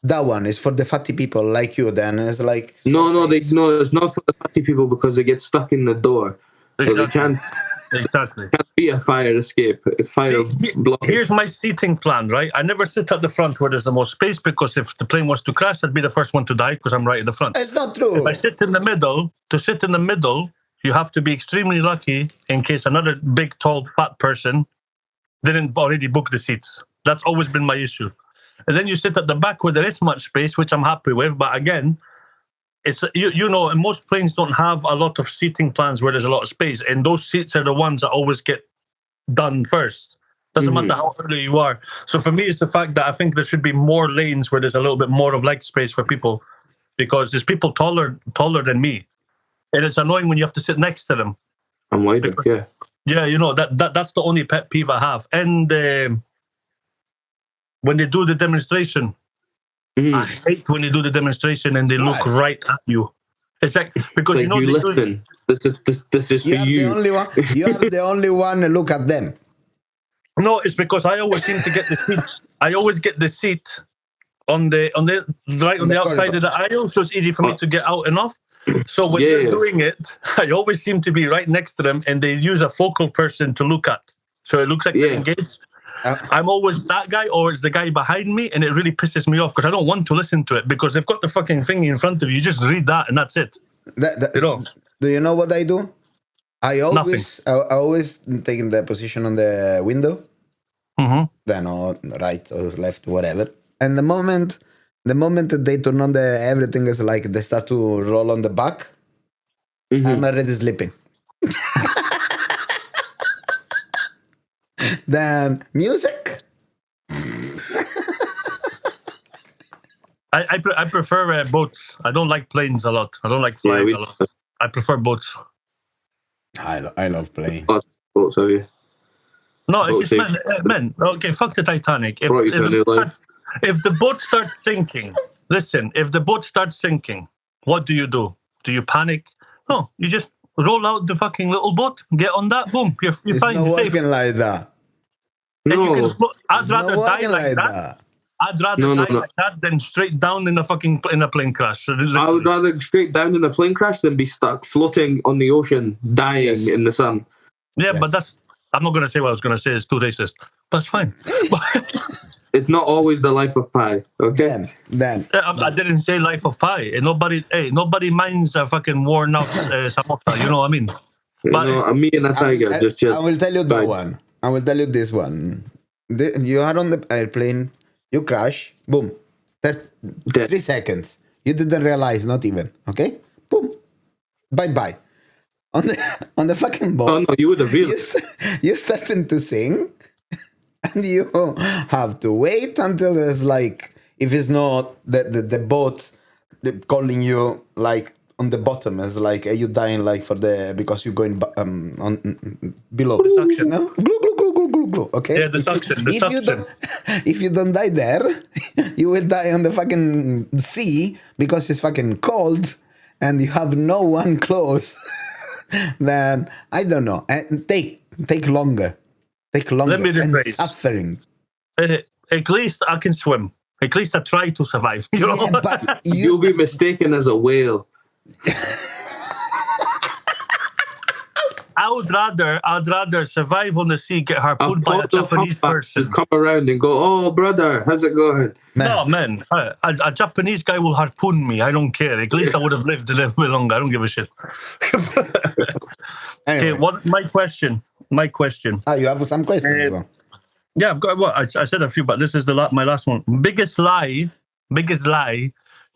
That one is for the fatty people like you. Then it's like no, it's not for the fatty people because they get stuck in the door, so they can't. Exactly. Can't be a fire escape. It's fire block. Here's my seating plan, right? I never sit at the front where there's the most space because if the plane was to crash, I'd be the first one to die because I'm right at the front. It's not true. If I sit in the middle, you have to be extremely lucky in case another big, tall, fat person didn't already book the seats. That's always been my issue. And then you sit at the back where there is much space, which I'm happy with. But again, it's and most planes don't have a lot of seating plans where there's a lot of space, and those seats are the ones that always get done first. Doesn't matter how early you are. So for me, it's the fact that I think there should be more lanes where there's a little bit more of leg space for people, because there's people taller than me, and it's annoying when you have to sit next to them. I'm wider, yeah. Yeah, that's the only pet peeve I have. And when they do the demonstration. I hate when they do the demonstration and they look right at you. It's like because you listen. This is for you. You are the only one to look at them. No, it's because I always seem to get the seats. I always get the seat on the outside of the aisle, so it's easy for me to get out and off. So when they're doing it, I always seem to be right next to them, and they use a focal person to look at. So it looks like they're engaged. I'm always that guy, or it's the guy behind me, and it really pisses me off because I don't want to listen to it because they've got the fucking thingy in front of you. You just read that, and that's it. You know? Do you know what I do? I always take the position on the window, then or right or left, whatever. And the moment that they turn on everything is like they start to roll on the back, I'm already sleeping. Then music. I prefer boats. I don't like planes a lot. I don't like flying a lot. I prefer boats. I love playing. Boats, have you? No, it's just men. Okay, fuck the Titanic. If the boat starts sinking, listen. If the boat starts sinking, what do? Do you panic? No, you just roll out the fucking little boat, get on that, boom, you're it's fine. It's not working like that. No. I'd rather die like that. I'd rather die like that than straight down in a plane crash. I would rather straight down in a plane crash than be stuck floating on the ocean, dying in the sun. Yeah, but I'm not going to say what I was going to say. It's too racist. But it's fine. It's not always the life of pi, okay? Then. I didn't say life of pi. Nobody minds a fucking worn out samosa. You know what I mean? But me and a tiger just chill. I will tell you that one. I will tell you this one. You are on the airplane. You crash, boom, 3 seconds. You didn't realize, not even, okay? Boom, bye. On the fucking boat. Oh no, you would have realized. You're starting to sing, and you have to wait until there's like, if it's not the boat calling you like on the bottom, is like, are you dying like because you're going on below the suction? No? Glue. Okay. Yeah, the suction. If you don't die there, you will die on the fucking sea because it's fucking cold and you have no one close. Then I don't know. Take longer. Let me rephrase. And suffering. At least I can swim. At least I try to survive. You know? Yeah, but you'll be mistaken as a whale. I'd rather survive on the sea, get harpooned by a Japanese person. Come around and go, oh, brother, how's it going? No, man. A Japanese guy will harpoon me. I don't care. At least I would have lived a little bit longer. I don't give a shit. Anyway. Okay, my question. You have some questions as well? Yeah, I've got I said a few, but this is my last one. Biggest lie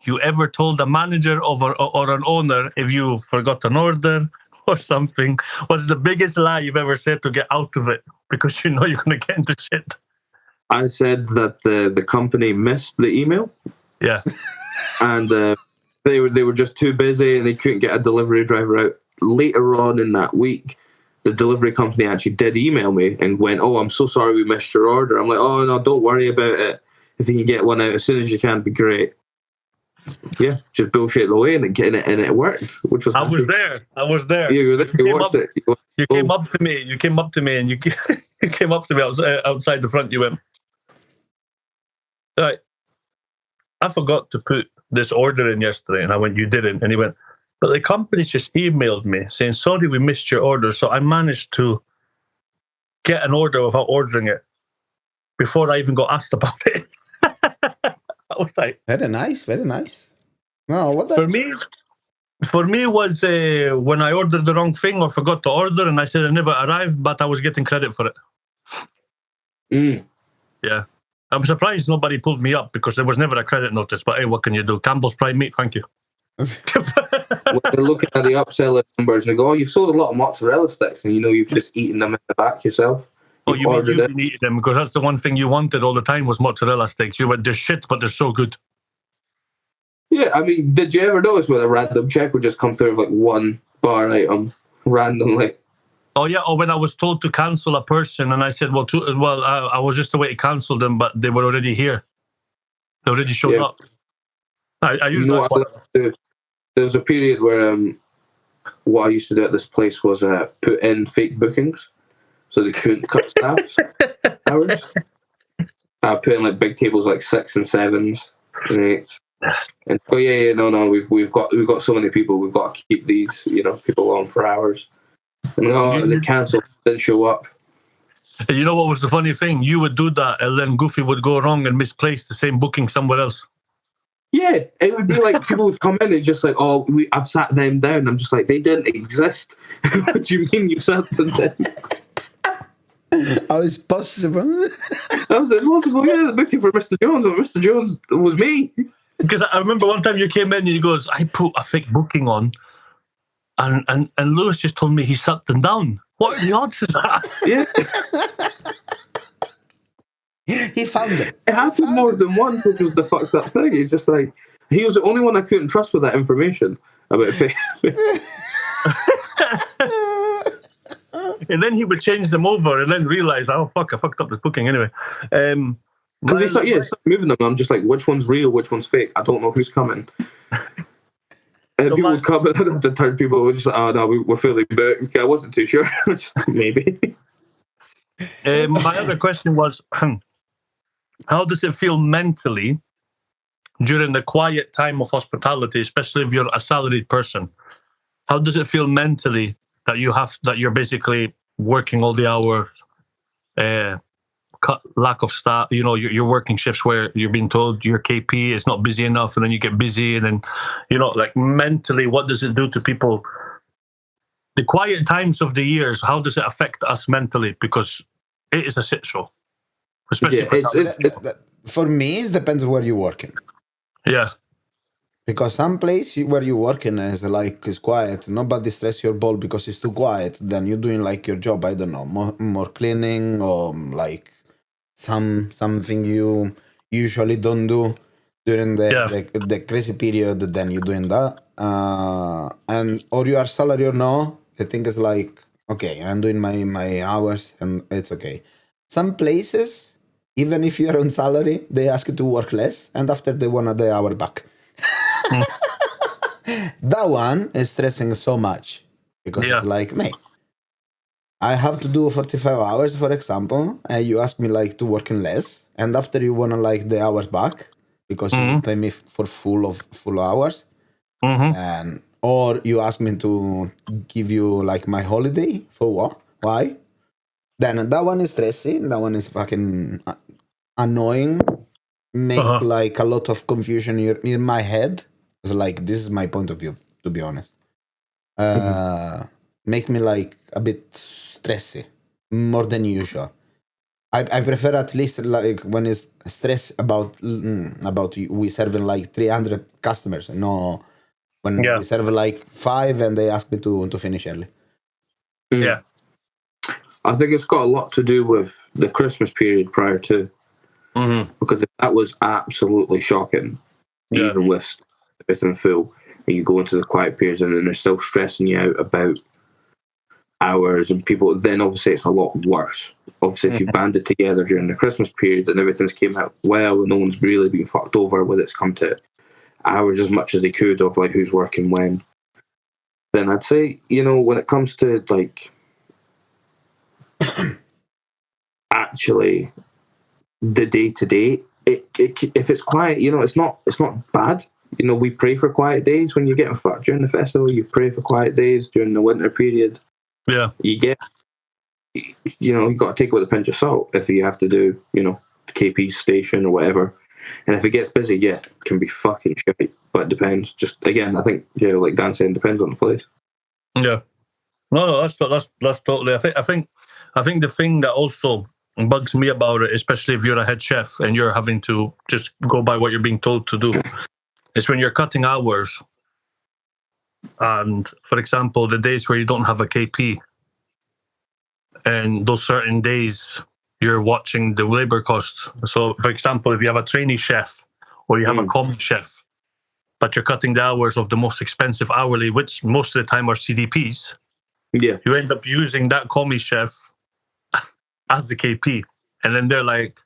you ever told a manager or an owner if you forgot an order or something? What's the biggest lie you've ever said to get out of it because you know you're going to get into shit? I said that the company missed the email. Yeah. And they were just too busy and they couldn't get a delivery driver out. Later on in that week, the delivery company actually did email me and went, oh, I'm so sorry we missed your order. I'm like, oh, no, don't worry about it. If you can get one out as soon as you can, be great. Yeah, just bullshit away and it worked, which was. I was there. You were there. You watched it. You came up to me. And you came up to me outside the front. You went, right. I forgot to put this order in yesterday, and I went, you didn't, and he went, but the company just emailed me saying, sorry, we missed your order. So I managed to get an order without ordering it before I even got asked about it. I was like, very nice. No, what for me was when I ordered the wrong thing or forgot to order, and I said it never arrived, but I was getting credit for it. Yeah, I'm surprised nobody pulled me up because there was never a credit notice. But hey, what can you do? Campbell's Prime Meat, thank you. They're looking at the upseller numbers and they go, oh, you've sold a lot of mozzarella sticks, and you've just eaten them in the back yourself. Oh, you mean you've been eating them because that's the one thing you wanted all the time was mozzarella sticks. You went, they're shit, but they're so good. Yeah, I mean, did you ever notice when a random check would just come through of like one bar item randomly? Oh yeah, or when I was told to cancel a person and I said, I was just away to cancel them, but they were already here. They already showed up. I used that one. There was a period where what I used to do at this place was put in fake bookings so they couldn't cut staff hours. I put in like big tables like 6 and 7s and 8s. And we've got so many people, we've got to keep these people on for hours. And they cancelled, didn't show up. And you know what was the funny thing? You would do that, and then Goofy would go wrong and misplace the same booking somewhere else. Yeah, it would be like people would come in and just like, oh, I've sat them down. I'm just like, they didn't exist. What do you mean you sat them down? How is possible? That was impossible. Yeah, the booking for Mr. Jones. And Mr. Jones was me. Because I remember one time you came in and he goes, I put a fake booking on, and Lewis just told me he sat them down. What are the odds of that? Yeah. He found it. It happened more than once, which was the fucked up thing. It's just like, he was the only one I couldn't trust with that information about fake. And then he would change them over and then realize, oh, fuck, I fucked up this booking anyway. Because he started moving them. I'm just like, which one's real, which one's fake? I don't know who's coming. And people would come and I'd have to turn people were just like, oh, no, we're fully booked. I wasn't too sure. Maybe. My other question was, how does it feel mentally during the quiet time of hospitality, especially if you're a salaried person? How does it feel mentally that you're basically working all the hours, lack of staff? You know, you're working shifts where you're being told your KP is not busy enough, and then you get busy, and then, you know, like mentally, what does it do to people? The quiet times of the years, how does it affect us mentally? Because it is a shit show. Especially for me, it depends where you're working. Yeah. Because some place where you're working is quiet. Nobody stress your ball because it's too quiet. Then you're doing like your job, I don't know, more cleaning or like something you usually don't do during the crazy period. Then you're doing that. And or you are salary or no, the thing is like, okay, I'm doing my hours and it's okay. Some places, even if you're on salary, they ask you to work less, and after they want the hour back. That one is stressing so much because it's like, mate, I have to do 45 hours, for example, and you ask me like to work in less, and after you want to like the hours back because you pay me for full hours, and or you ask me to give you like my holiday for what? Why? Then that one is stressing. That one is fucking annoying. Make like a lot of confusion in my head. It's like, this is my point of view, to be honest. Make me like a bit stressy, more than usual. I prefer at least like when it's stress about we serving like 300 customers. No, when we serve like 5 and they ask me to finish early. Yeah. I think it's got a lot to do with the Christmas period prior to. Because that was absolutely shocking, even with everything full, and you go into the quiet periods and then they're still stressing you out about hours and people, then obviously it's a lot worse. Obviously, if you banded together during the Christmas period and everything's came out well and no one's really been fucked over when it's come to hours as much as they could of like who's working when, then I'd say, you know, when it comes to like actually the day-to-day, if it's quiet, you know, it's not bad. You know, we pray for quiet days when you're getting fucked during the festival. You pray for quiet days during the winter period. Yeah, you get, you know, you got to take it with a pinch of salt if you have to do, you know, KP station or whatever. And if it gets busy, it can be fucking shit. But it depends. Just again, I think like Dan said, it depends on the place. Yeah, no, that's totally. I think the thing that also bugs me about it, especially if you're a head chef and you're having to just go by what you're being told to do, is when you're cutting hours. And for example, the days where you don't have a KP, and those certain days you're watching the labor costs. So, for example, if you have a trainee chef or you have a common chef, but you're cutting the hours of the most expensive hourly, which most of the time are CDPs, you end up using that commie chef as the KP, and then they're like,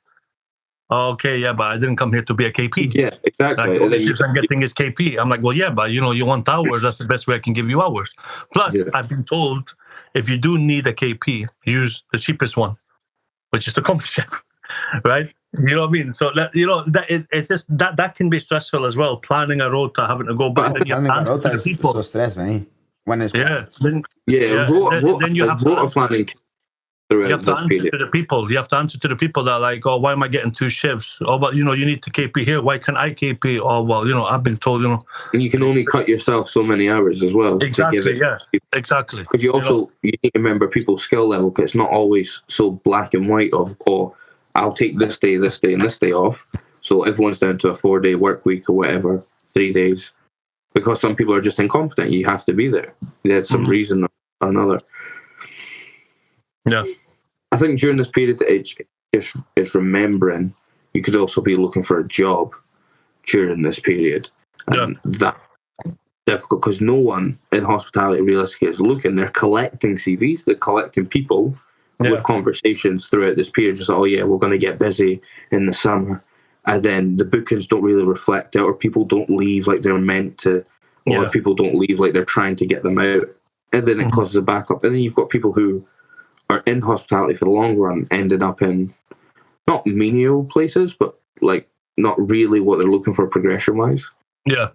oh, okay, but I didn't come here to be a KP. Yeah, exactly. Like, the only shift I'm getting is KP. I'm like, well, but you know, you want hours. That's the best way I can give you hours. Plus, I've been told if you do need a KP, use the cheapest one, which is the common chef, right? You know what I mean? So that, you know, that it's just that can be stressful as well. Planning a rota, having to go back. Planning a rota is so stressful, man. When it's then you have rota planning. throughout You have to this answer period. to the people. You have to answer to the people that are like, oh, why am I getting 2 shifts? Oh, but you need to KP here. Why can't I KP? Oh, well, I've been told, And you can only cut yourself so many hours as well Exactly, to give it. yeah, exactly. Because you need to remember people's skill level, because it's not always so black and white of, oh, I'll take this day, and this day off. So everyone's down to a 4-day work week or whatever, 3 days. Because some people are just incompetent. You have to be there. There's some reason or another. Yeah. I think during this period, it's remembering you could also be looking for a job during this period. And that's difficult because no one in hospitality realistically is looking. They're collecting CVs, they're collecting people with conversations throughout this period. Just, oh yeah, we're going to get busy in the summer. And then the bookings don't really reflect it, or people don't leave like they're meant to, or people don't leave like they're trying to get them out. And then it causes a backup. And then you've got people who are in hospitality for the long run, ended up in not menial places, but like not really what they're looking for progression wise. Yeah.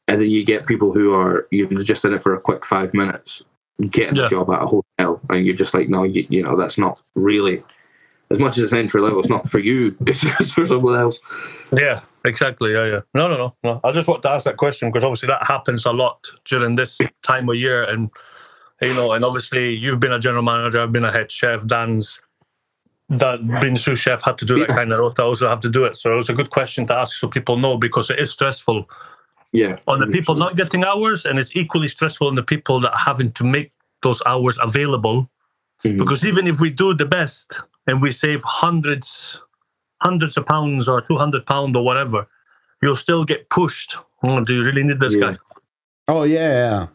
And then you get people who are just in it for a quick 5 minutes, getting a job at a hotel, and you're just like, no, that's not really, as much as it's entry level, it's not for you, it's just for someone else. Yeah, exactly. Yeah. No. I just want to ask that question because obviously that happens a lot during this time of year, and and obviously you've been a general manager, I've been a head chef, Dan's been sous chef, had to do that kind of rota, I also have to do it. So it was a good question to ask so people know, because it is stressful. Yeah. On the people not getting hours, and it's equally stressful on the people that having to make those hours available. Because even if we do the best and we save hundreds of pounds or £200 or whatever, you'll still get pushed. Oh, do you really need this guy? Oh yeah.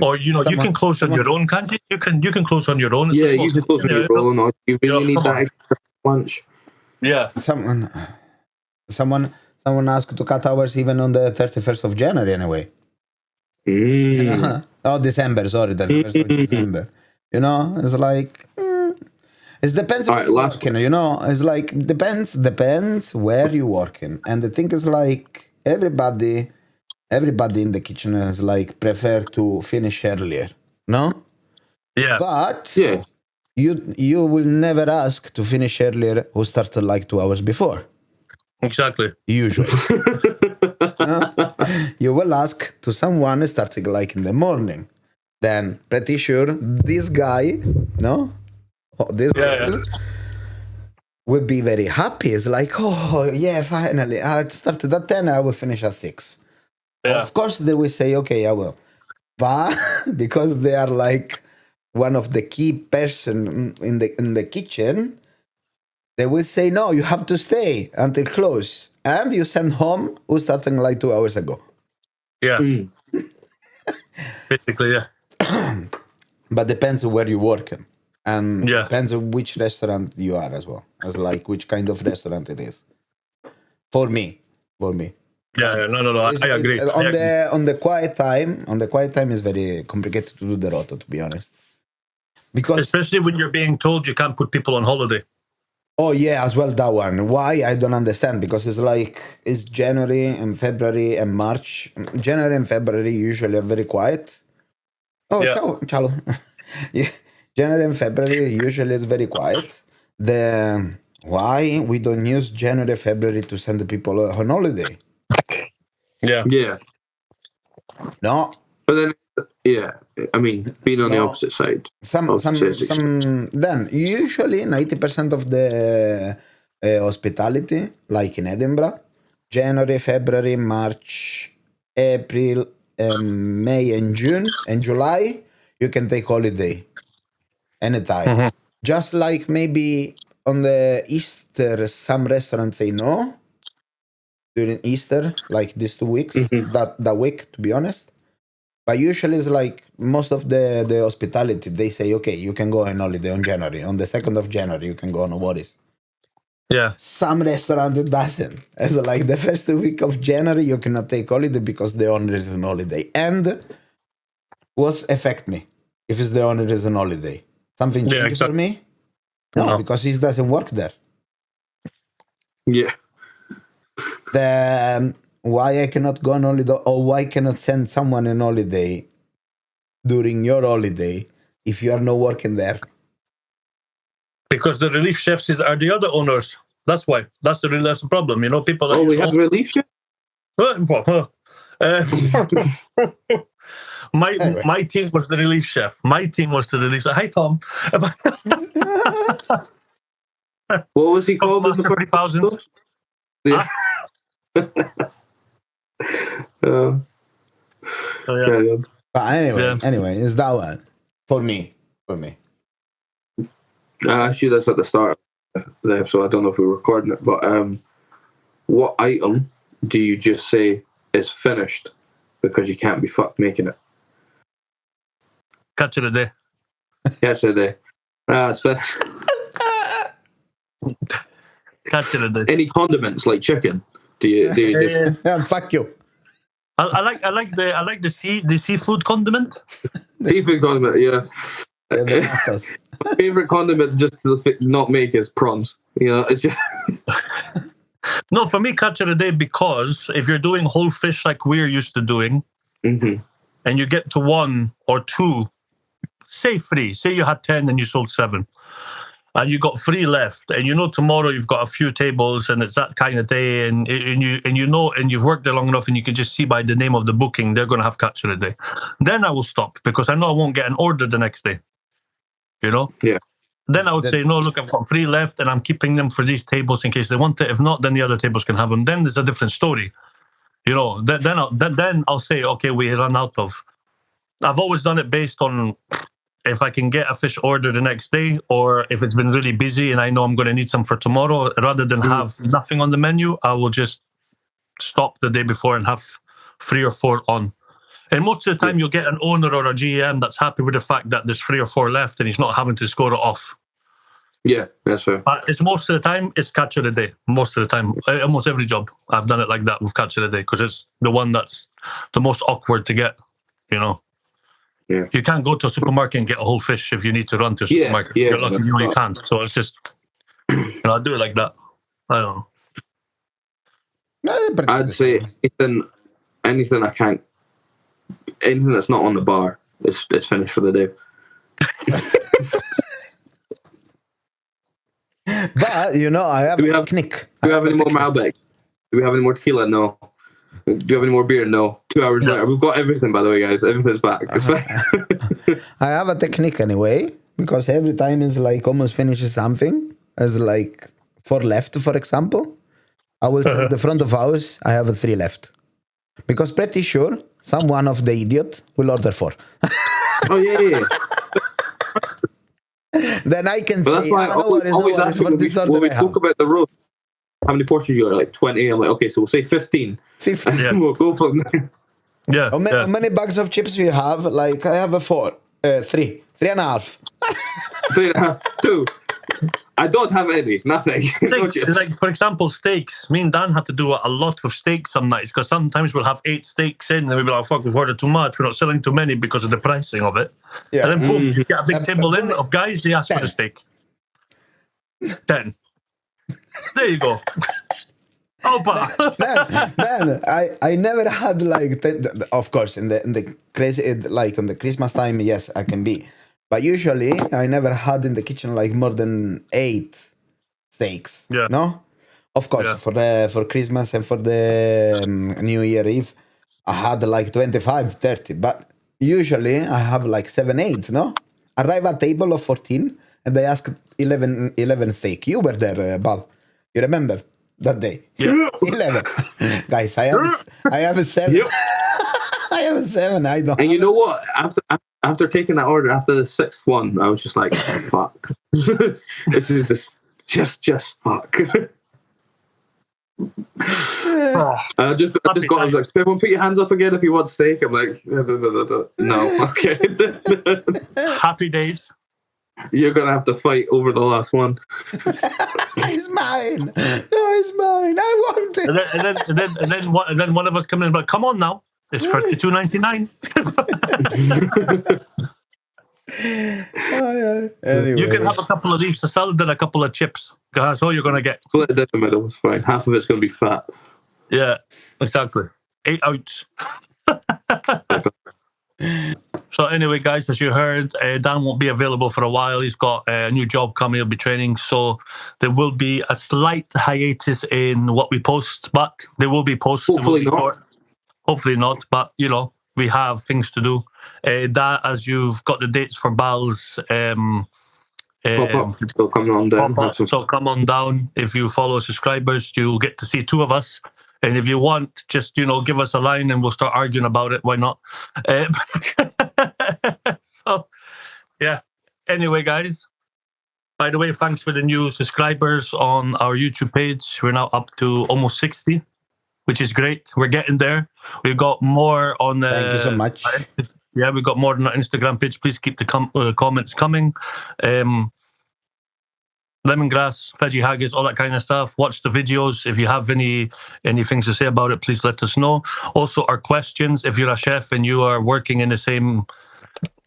Or you can close on your own, can't you? You can close on your own. It's you can close on your own. Or you really need that extra lunch. Yeah. Someone asked to cut hours even on the 31st of January anyway. Oh, December. Sorry, 31st of December. It's like it depends where you're working. It's like depends where you're working, and the thing is like everybody in the kitchen is like prefer to finish earlier. No. Yeah. But you will never ask to finish earlier who started like 2 hours before. Exactly. Usually. You will ask to someone starting like in the morning. Then pretty sure this guy, girl will be very happy. It's like, oh yeah, finally. I started at 10, I will finish at 6. Yeah. Of course they will say, okay, I will. But because they are like one of the key person in the kitchen, they will say, no, you have to stay until close. And you send home who's starting like 2 hours ago. Yeah. Basically, yeah. But depends on where you're working. And depends on which restaurant you are as well. As like which kind of restaurant it is. For me. Yeah, no. I agree. On the quiet time is very complicated to do the rota, to be honest. Because especially when you're being told you can't put people on holiday. Oh yeah, as well that one. Why? I don't understand, because it's January and February and March. January and February usually are very quiet. Oh, ciao. Yeah. January and February usually is very quiet. Why we don't use January, February to send the people on holiday? Yeah. No. But then, I mean, being on the opposite side. Then usually 90% of the hospitality, like in Edinburgh, January, February, March, April, May, and June, and July, you can take holiday anytime. Just like maybe on the Easter, some restaurants say no during Easter, like these 2 weeks, that week, to be honest. But usually it's like most of the hospitality, they say, okay, you can go on holiday on January. On the 2nd of January, you can go on, no worries. Yeah. Some restaurant doesn't. It's like the first week of January, you cannot take holiday because the owner is on holiday. And what's affect me if it's the owner is on holiday? Something changes for me? No, because he doesn't work there. Yeah. Then why I cannot go on holiday, or why I cannot send someone on holiday during your holiday if you are not working there? because the relief chefs are the other owners. That's why. That's the problem. You know, people. Oh, we have relief chef. My team was the relief chef. My team was the relief chef. Hi, Tom. What was he called? Master 3000. Yeah. Yeah. But anyway, it's that one for me. Actually, that's at the start of the episode. I don't know if we're recording it, but what item do you just say is finished because you can't be fucked making it? Catch it a day. Catch it a day. It's finished. Catch it a day. Any condiments like chicken? Do you just? Fuck you. I like the seafood condiment. Seafood condiment, yeah. My favorite condiment just to not make is prawns. You know, it's just. No, for me, catch it a day, because if you're doing whole fish like we're used to doing, and you get to 1 or 2, say 3, say you had 10 and you sold 7, and you got 3 left, and you know tomorrow you've got a few tables and it's that kind of day, and you know, and you've worked there long enough, and you can just see by the name of the booking they're going to have catch it a day. Then I will stop, because I know I won't get an order the next day. You know? Yeah. Then I would say, no, look, I've got 3 left, and I'm keeping them for these tables in case they want it. If not, then the other tables can have them. Then there's a different story. You know, then I'll say, okay, we run out of. I've always done it based on if I can get a fish order the next day, or if it's been really busy and I know I'm going to need some for tomorrow. Rather than have nothing on the menu, I will just stop the day before and have 3 or 4 on. And most of the time, you'll get an owner or a GM that's happy with the fact that there's 3 or 4 left and he's not having to score it off. Yeah, that's fair. But it's most of the time, it's catch of the day. Most of the time, almost every job, I've done it like that with catch of the day, because it's the one that's the most awkward to get, you know. Yeah. You can't go to a supermarket and get a whole fish if you need to run to a supermarket. Yeah, You're lucky you can't. So it's just, I do it like that. I don't know. I'd say anything I can't, anything that's not on the bar is finished for the day. But you know, I have a technique. Do we have any more Malbec? Do we have any more tequila? No. Do you have any more beer? No. 2 hours later, we've got everything. By the way, guys, everything's back. It's back. I have a technique anyway, because every time is like almost finishes something. As like 4 left, for example, I will tell the front of house I have 3 left, because pretty sure someone of the idiot will order 4. Oh yeah. Then I can But say, that's why I always ask when we talk about the roast, how many portions you got? Like 20. I'm like, okay, so we'll say 15. 15. Yeah. We'll go from there. Yeah. How many bags of chips you have? Like, I have 4, 3, 3.5. 3.5, 2. I don't have any, nothing. Steaks, like, for example, steaks. Me and Dan had to do a lot of steaks some nights, because sometimes we'll have 8 steaks in and we'll be like, fuck, we've ordered too much. We're not selling too many because of the pricing of it. Yeah. And then boom, you get a big table in of guys, they ask 10. For the steak. 10. There you go. Man, I never had like 10, of course in the crazy, like on the Christmas time, yes, I can be. But usually, I never had in the kitchen like more than 8 steaks. Yeah. No, of course, for Christmas and for the New Year Eve, I had like 25, 30. But usually, I have like 7, 8. No, arrive at table of 14, and they ask 11 steak. You were there, Bal. You remember that day? Yeah. 11. Guys, I have a 7. Yep. I have a 7. I don't. And you know what? After taking that order, after the 6th one, I was just like, fuck. This is just fuck. I was like, everyone put your hands up again if you want steak. I'm like, no, okay. Happy days. You're going to have to fight over the last one. It's mine. No, it's mine. I want it. And then one of us come in and be like, come on now. It's $32.99. Anyway. You can have a couple of leaves of salad and a couple of chips. That's all you're going to get. Split it in the middle. It's fine. Half of it's going to be fat. Yeah, exactly. 8 ounce. So anyway, guys, as you heard, Dan won't be available for a while. He's got a new job coming. He'll be training. So there will be a slight hiatus in what we post, but there will be posts. Hopefully not. Hopefully not. But, you know, we have things to do. That, as you've got the dates for Bal's... so come on down. So come on down. If you follow subscribers, you'll get to see two of us. And if you want, just, you know, give us a line and we'll start arguing about it. Why not? So, yeah. Anyway, guys, by the way, thanks for the new subscribers on our YouTube page. We're now up to almost 60, which is great. We're getting there. We've got more on... Thank you so much. Yeah, we've got more on our Instagram page. Please keep the comments coming. Lemongrass, veggie haggis, all that kind of stuff. Watch the videos. If you have any things to say about it, please let us know. Also, our questions. If you're a chef and you are working in the same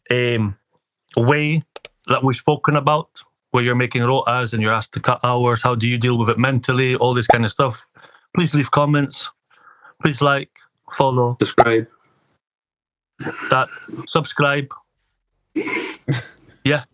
way that we've spoken about, where you're making rotas and you're asked to cut hours, how do you deal with it mentally? All this kind of stuff. Please leave comments. Please like, follow, subscribe. Subscribe. Yeah.